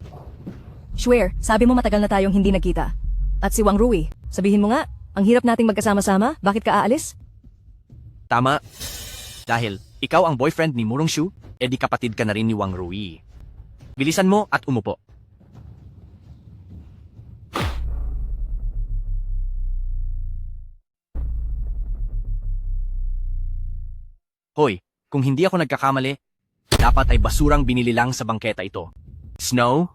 Swear, sabi mo matagal na tayong hindi nagkita. At si Wang Rui, sabihin mo nga, ang hirap nating magkasama-sama, bakit ka aalis? Tama. Dahil ikaw ang boyfriend ni Murong Shu, edi kapatid ka na rin ni Wang Rui. Bilisan mo at umupo. Hoy, kung hindi ako nagkakamali, dapat ay basurang binili lang sa bangketa ito. Snow?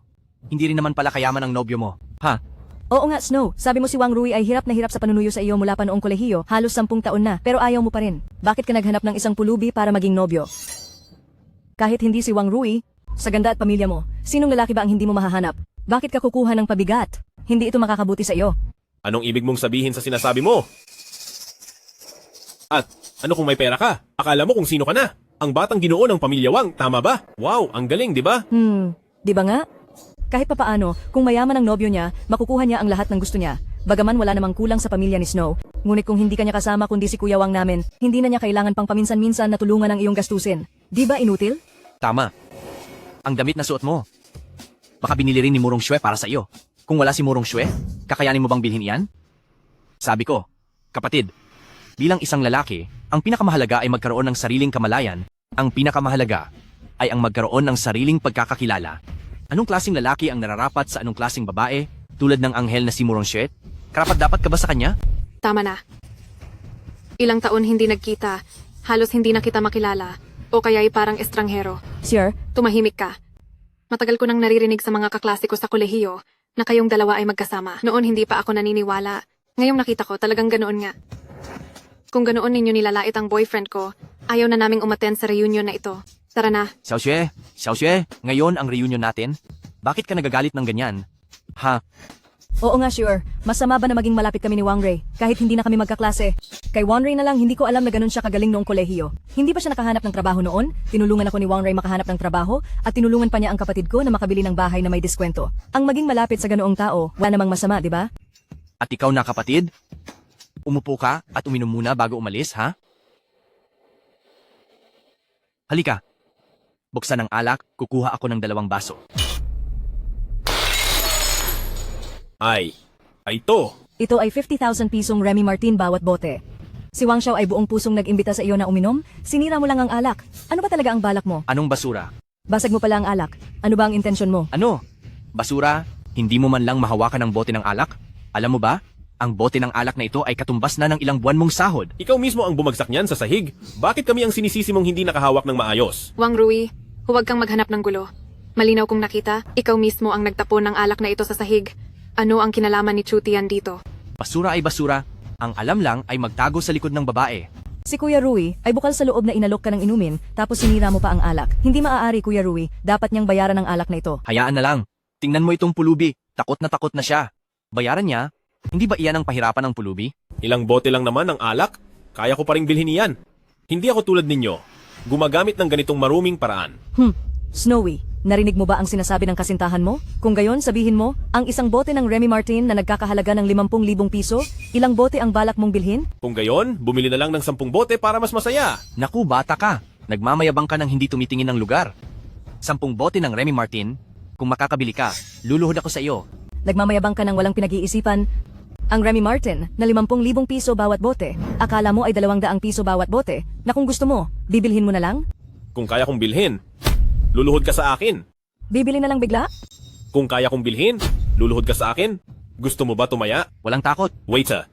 Hindi rin naman pala kayaman ang nobyo mo, ha? Oo nga, Snow. Sabi mo si Wang Rui ay hirap na hirap sa panunuyo sa iyo mula pa noong kolehiyo, halos 10 taon na, pero ayaw mo pa rin. Bakit ka naghanap ng isang pulubi para maging nobyo? Kahit hindi si Wang Rui, sa ganda at pamilya mo, sinong lalaki ba ang hindi mo mahahanap? Bakit ka kukuha ng pabigat? Hindi ito makakabuti sa iyo. Anong ibig mong sabihin sa sinasabi mo? At ano kung may pera ka? Akala mo kung sino ka na? Ang batang ginoo ng pamilya Wang, tama ba? Wow, ang galing, di ba? Di ba nga? Kahit papaano, kung mayaman ang nobyo niya, makukuha niya ang lahat ng gusto niya. Bagaman wala namang kulang sa pamilya ni Snow. Ngunit kung hindi kanya kasama kundi si Kuya Wang namin, hindi na niya kailangan pang paminsan-minsan na tulungan ang iyong gastusin. Di ba inutil? Tama. Ang damit na suot mo. Baka binili rin ni Murong Shue para sa iyo. Kung wala si Murong Shue, kakayanin mo bang bilhin iyan? Sabi ko, kapatid, bilang isang lalaki, ang pinakamahalaga ay magkaroon ng sariling kamalayan. Ang pinakamahalaga ay ang magkaroon ng sariling pagkakakilala. Anong klaseng lalaki ang nararapat sa anong klaseng babae, tulad ng anghel na si Murong Shue? Karapat-dapat ka ba sa kanya? Tama na. Ilang taon hindi nagkita, halos hindi na kita makilala, o kaya'y parang estranghero. Sir? Tumahimik ka. Matagal ko nang naririnig sa mga kaklase ko sa kolehiyo na kayong dalawa ay magkasama. Noon hindi pa ako naniniwala. Ngayong nakita ko, talagang ganoon nga. Kung ganoon ninyo nilalait ang boyfriend ko, ayaw na naming umattend sa reunion na ito. Tara na. Xiao Xue, ngayon ang reunion natin. Bakit ka nagagalit ng ganyan? Ha? Oo nga, sure. Masama ba na maging malapit kami ni Wang Rui, kahit hindi na kami magkaklase? Kay Wang Rui na lang, hindi ko alam na ganun siya kagaling noong kolehiyo. Hindi ba siya nakahanap ng trabaho noon? Tinulungan ako ni Wang Rui makahanap ng trabaho, at tinulungan pa niya ang kapatid ko na makabili ng bahay na may diskwento. Ang maging malapit sa ganoong tao, wala namang masama, di ba? At ikaw na kapatid? Umupo ka at uminom muna bago umalis, ha? Halika. Buksan ang alak, kukuha ako ng 2 baso. Ay to. Ito ay 50,000 pisong Remy Martin bawat bote. Si Wang Xiao ay buong pusong nag-imbita sa iyo na uminom, sinira mo lang ang alak. Ano ba talaga ang balak mo? Anong basura? Basag mo pala ang alak. Ano ba ang intensyon mo? Ano? Basura? Hindi mo man lang mahawakan ang bote ng alak? Alam mo ba? Ang bote ng alak na ito ay katumbas na ng ilang buwan mong sahod. Ikaw mismo ang bumagsak niyan sa sahig. Bakit kami ang sinisisi mong hindi nakahawak ng maayos? Wang Rui, huwag kang maghanap ng gulo. Malinaw kong nakita, ikaw mismo ang nagtapon ng alak na ito sa sahig. Ano ang kinalaman ni Chutian dito? Basura ay basura. Ang alam lang ay magtago sa likod ng babae. Si Kuya Rui ay bukal sa loob na inalok ka ng inumin tapos sinira mo pa ang alak. Hindi maaari, Kuya Rui. Dapat niyang bayaran ang alak na ito. Hayaan na lang. Tingnan mo itong pulubi. Takot na siya. Bayaran niya? Hindi ba iyan ang pahirapan ng pulubi? Ilang bote lang naman ng alak? Kaya ko pa ring bilhin iyan. Hindi ako tulad ninyo. Gumagamit ng ganitong maruming paraan. Snowy, narinig mo ba ang sinasabi ng kasintahan mo? Kung gayon, sabihin mo, ang isang bote ng Remy Martin na nagkakahalaga ng 50,000 piso, ilang bote ang balak mong bilhin? Kung gayon, bumili na lang ng 10 bote para mas masaya. Naku, bata ka. Nagmamayabang ka ng hindi tumitingin ng lugar. 10 bote ng Remy Martin. Kung makakabili ka, luluhod ako sa iyo. Nagmamayabang ka ng walang pinag-iisipan. Ang Remy Martin na 50,000 piso bawat bote, akala mo ay 200 piso bawat bote, na kung gusto mo, bibilhin mo na lang? Kung kaya kong bilhin, luluhod ka sa akin. Bibili na lang bigla? Kung kaya kong bilhin, luluhod ka sa akin. Gusto mo ba tumaya? Walang takot. Waiter.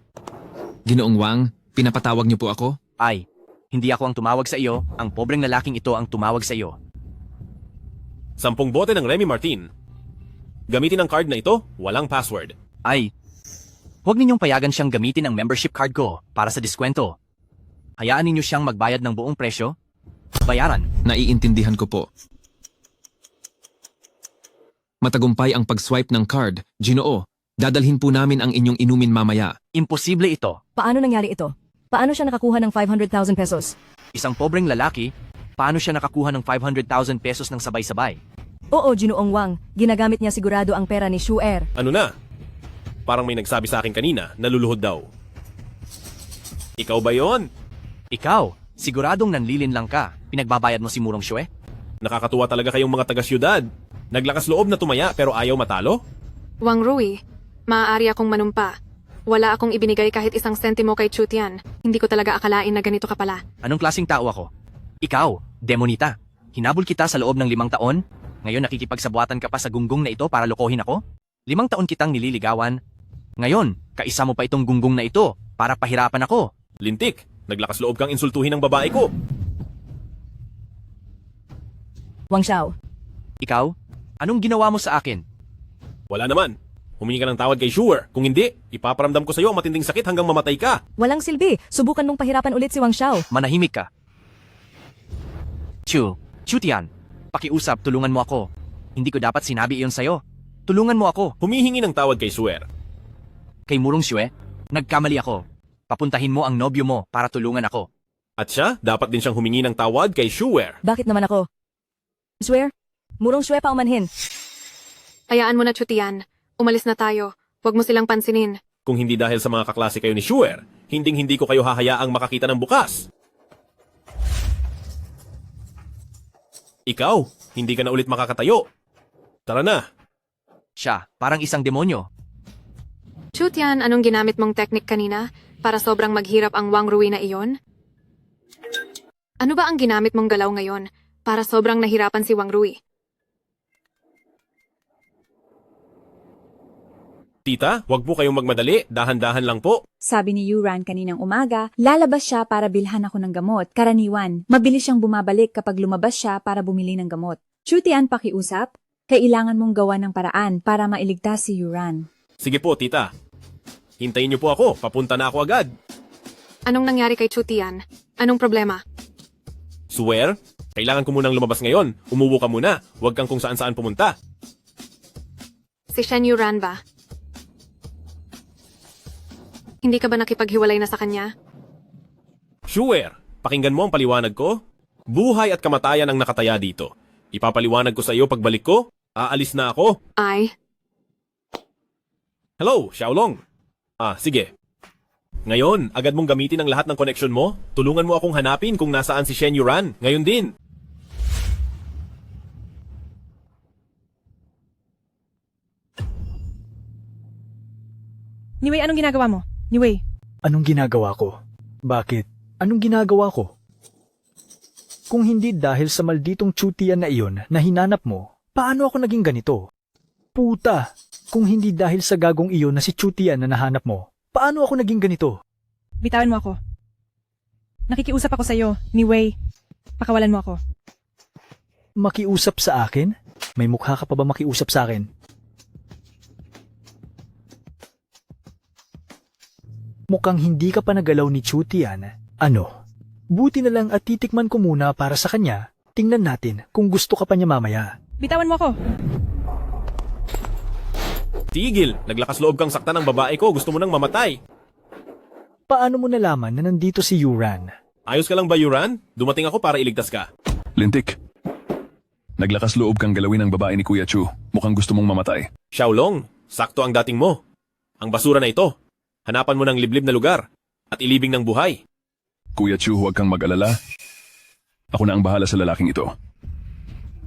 Ginoong Wang, pinapatawag niyo po ako? Ay, hindi ako ang tumawag sa iyo, ang pobreng lalaking ito ang tumawag sa iyo. 10 bote ng Remy Martin. Gamitin ang card na ito, walang password. Ay, huwag ninyong payagan siyang gamitin ang membership card ko para sa diskwento. Hayaan ninyo siyang magbayad ng buong presyo. Bayaran. Naiintindihan ko po. Matagumpay ang pag-swipe ng card. Ginoo, dadalhin po namin ang inyong inumin mamaya. Imposible ito. Paano nangyari ito? Paano siya nakakuha ng 500,000 pesos? Isang pobreng lalaki, paano siya nakakuha ng 500,000 pesos ng sabay-sabay? Oo, Ginoong Wang, ginagamit niya sigurado ang pera ni Shuer. Ano na? Parang may nagsabi sa akin kanina, naluluhod daw. Ikaw ba yon? Ikaw, siguradong nanlilin lang ka. Pinagbabayad mo si Murong Shue? Nakakatuwa talaga kayong mga taga-syudad. Naglakas loob na tumaya pero ayaw matalo? Wang Rui, maaari akong manumpa. Wala akong ibinigay kahit isang sentimo kay Chutian. Hindi ko talaga akalain na ganito ka pala. Anong klaseng tao ako? Ikaw, demonita. Hinabol kita sa loob ng 5 taon? Ngayon nakikipagsabuatan ka pa sa gunggong na ito para lokohin ako? 5 taon kitang nililigawan. Ngayon, kaisa mo pa itong gunggong na ito para pahirapan ako. Lintik, naglakas loob kang insultuhin ng babae ko. Wang Xiao, Ikaw, anong ginawa mo sa akin? Wala naman. Humingi ka ng tawad kay Shuer. Kung hindi, ipaparamdam ko sa iyo ang matinding sakit hanggang mamatay ka. walang silbi. Subukan mong pahirapan ulit si Wang Xiao. Manahimik ka. Chutian, pakiusap, tulungan mo ako. Hindi ko dapat sinabi iyon sa'yo. Tulungan mo ako. Humihingi ng tawad kay Shuer. Kay Murong Shue, nagkamali ako. Papuntahin mo ang nobyo mo para tulungan ako. At siya, dapat din siyang humingi ng tawad kay Shuer. Bakit naman ako? Swear? Murong Shue pa umanhin. Hayaan mo na, Chutian. Umalis na tayo. Huwag mo silang pansinin. Kung hindi dahil sa mga kaklase kayo ni Shuer, hinding-hindi ko kayo hahayaang makakita ng bukas. Ikaw, hindi ka na ulit makakatayo. Tara na. Siya, parang isang demonyo. Chutian, anong ginamit mong teknik kanina para sobrang maghirap ang Wang Rui na iyon? Ano ba ang ginamit mong galaw ngayon para sobrang nahirapan si Wang Rui? Tita, wag po kayong magmadali. Dahan-dahan lang po. Sabi ni Yuran kaninang umaga, lalabas siya para bilhan ako ng gamot. Karaniwan, mabilis siyang bumabalik kapag lumabas siya para bumili ng gamot. Chutian, pakiusap. Kailangan mong gawa ng paraan para mailigtas si Yuran. Sige po, tita. Hintayin niyo po ako. Papunta na ako agad. Anong nangyari kay Chutian? Anong problema? Swear? Kailangan ko munang lumabas ngayon. Umuwo ka muna. Huwag kang kung saan-saan pumunta. Si Shen Yuran ba? Hindi ka ba nakipaghiwalay na sa kanya? Shuer, pakinggan mo ang paliwanag ko. Buhay at kamatayan ang nakataya dito. Ipapaliwanag ko sa iyo pagbalik ko. Aalis na ako. Ay, Hello, Xiaolong. Sige. Ngayon, agad mong gamitin ang lahat ng koneksyon mo. Tulungan mo akong hanapin kung nasaan si Shen Yuran. Ngayon din. Niwei, anong ginagawa mo? Niwei, Anong ginagawa ko? Bakit? Anong ginagawa ko? Kung hindi dahil sa malditong Chutian na iyon na hinanap mo, paano ako naging ganito? Puta! Kung hindi dahil sa gagong iyon na si Chutian na nahanap mo, paano ako naging ganito? bitawan mo ako. Nakikiusap ako sa'yo, Niwei. Pakawalan mo ako. Makiusap sa akin? May mukha ka pa ba makiusap sa akin? Mukhang hindi ka pa nagalaw ni Chutian. Ano? Buti na lang at titikman ko muna para sa kanya. Tingnan natin kung gusto ka pa niya mamaya. Bitawan mo ako. Tigil, naglakas loob kang sakta ng babae ko. Gusto mo nang mamatay. Paano mo nalaman na nandito si Yuran? Ayos ka lang ba, Yuran? Dumating ako para iligtas ka. Lintik. Naglakas loob kang galawin ng babae ni Kuya Chu. Mukhang gusto mong mamatay. Xiaolong, sakto ang dating mo. Ang basura na ito. Hanapan mo ng liblib na lugar at ilibing ng buhay. Kuya Chu, huwag kang mag-alala. Ako na ang bahala sa lalaking ito.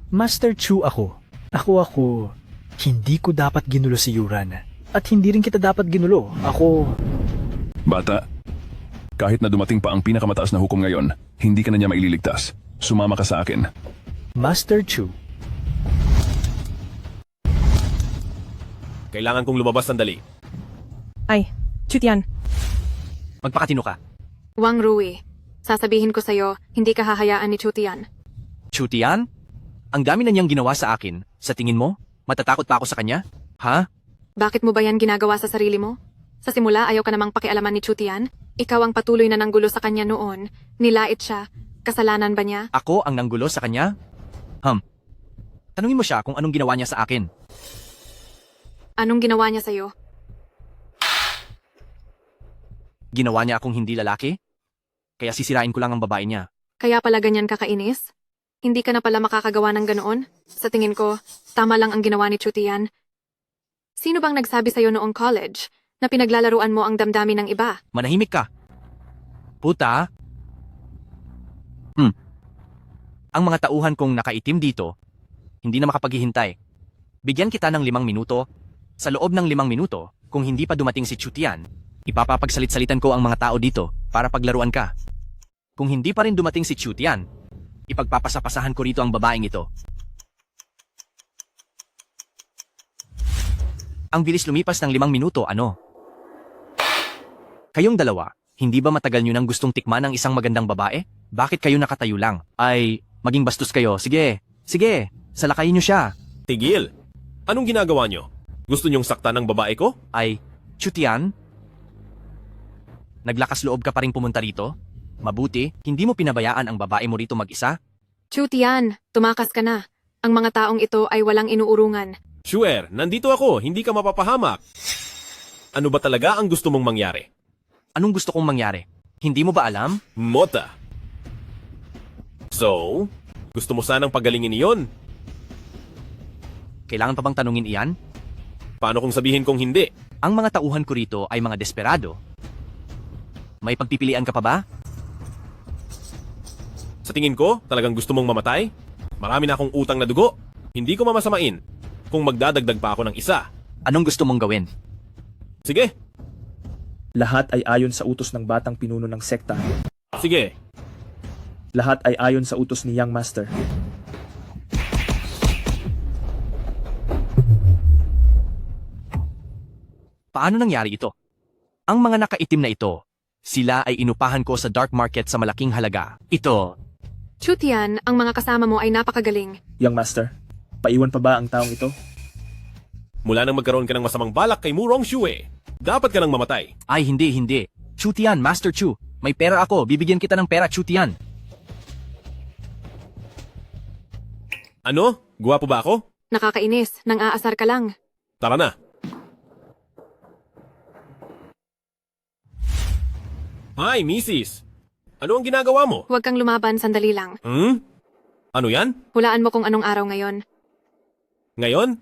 Master Chu ako. Ako. Hindi ko dapat ginulo si Yuran. At hindi rin kita dapat ginulo. Ako... Bata, kahit na dumating pa ang pinakamataas na hukom ngayon, hindi ka na niya maililigtas. Sumama ka sa akin. Master Chu. Kailangan kong lumabas sandali. Ay, Chutian. Magpakatino ka. Wang Rui, sasabihin ko sa'yo, hindi ka hahayaan ni Chutian. Chutian? Ang dami na niyang ginawa sa akin. Sa tingin mo, matatakot pa ako sa kanya? Ha? Bakit mo ba yan ginagawa sa sarili mo? Sa simula, ayaw ka namang pakialaman ni Chutian. Ikaw ang patuloy na nanggulo sa kanya noon. Nilait siya. Kasalanan ba niya? Ako ang nanggulo sa kanya? Tanungin mo siya kung anong ginawa niya sa akin. Anong ginawa niya sa'yo? Ginawa niya akong hindi lalaki? Kaya sisirain ko lang ang babae niya. Kaya pala ganyan kakainis? Hindi ka na pala makakagawa ng ganoon? Sa tingin ko, tama lang ang ginawa ni Chutian. Sino bang nagsabi sa'yo noong college na pinaglalaruan mo ang damdamin ng iba? Manahimik ka. Puta. Ang mga tauhan kong nakaitim dito, hindi na makapaghihintay. Bigyan kita ng 5 minuto. Sa loob ng 5 minuto, kung hindi pa dumating si Chutian, ipapapagsalit-salitan ko ang mga tao dito para paglaruan ka. Kung hindi pa rin dumating si Chutian, ipagpapasapasahan ko rito ang babaeng ito. Ang bilis lumipas ng 5 minuto, ano? Kayong dalawa, hindi ba matagal nyo nang gustong tikman ang isang magandang babae? Bakit kayo nakatayo lang? Ay, maging bastos kayo. Sige, salakayin nyo siya. Tigil! Anong ginagawa nyo? Gusto nyong saktan ng babae ko? Ay, Chutian? Naglakas loob ka pa rin pumunta rito? Mabuti, hindi mo pinabayaan ang babae mo rito mag-isa? Chutian, tumakas ka na. Ang mga taong ito ay walang inuurungan. Sure, nandito ako, hindi ka mapapahamak. Ano ba talaga ang gusto mong mangyari? Anong gusto kong mangyari? Hindi mo ba alam? Mota. So, gusto mo sanang pagalingin iyon? Kailangan pa bang tanungin iyan? Paano kung sabihin kong hindi? Ang mga tauhan ko rito ay mga desperado. May pagpipilian ka pa ba? Sa tingin ko, talagang gusto mong mamatay? Marami na akong utang na dugo. Hindi ko mamasamain kung magdadagdag pa ako ng isa. Anong gusto mong gawin? Sige. Lahat ay ayon sa utos ng batang pinuno ng sekta. Sige. Lahat ay ayon sa utos ni Young Master. Paano nangyari ito? Ang mga nakaitim na ito, sila ay inupahan ko sa dark market sa malaking halaga. Ito. Chutian, ang mga kasama mo ay napakagaling. Young Master, paiwan pa ba ang taong ito? Mula nang magkaroon ka ng masamang balak kay Murong Shue, dapat ka nang mamatay. Ay, hindi. Chutian, Master Chu. May pera ako. Bibigyan kita ng pera, Chutian. Ano? Guwapo ba ako? Nakakainis, nang aasar ka lang. Tara na. Hi, Mrs. Ano ang ginagawa mo? Huwag kang lumaban, sandali lang. Ano yan? Hulaan mo kung anong araw ngayon. Ngayon?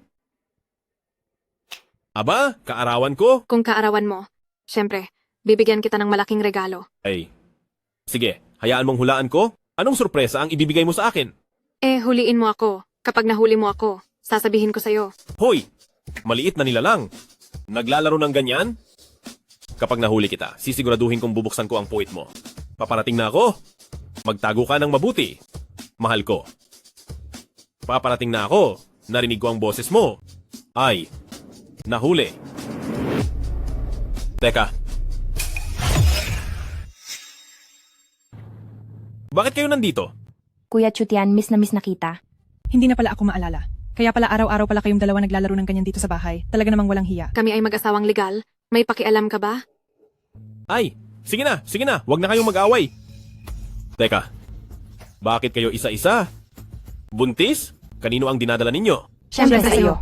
Aba, kaarawan ko? Kung kaarawan mo, syempre, bibigyan kita ng malaking regalo. Ay, sige, hayaan mong hulaan ko. Anong sorpresa ang ibibigay mo sa akin? Huliin mo ako. Kapag nahuli mo ako, sasabihin ko sa'yo. Hoy, maliit na nilalang. Naglalaro ng ganyan? Kapag nahuli kita, sisiguraduhin kong bubuksan ko ang puwit mo. Paparating na ako. Magtago ka ng mabuti. Mahal ko. Paparating na ako. Narinig ko ang boses mo. Ay, nahuli. Teka. Bakit kayo nandito? Kuya Chutian, miss na kita. Hindi na pala ako maalala. Kaya pala araw-araw pala kayong dalawa naglalaro ng ganyan dito sa bahay. Talaga namang walang hiya. Kami ay mag-asawang legal. May pakialam ka ba? Ay, sige na. Huwag na kayong mag-away. Teka, bakit kayo isa-isa? Buntis? Kanino ang dinadala ninyo? Siyempre sa iyo.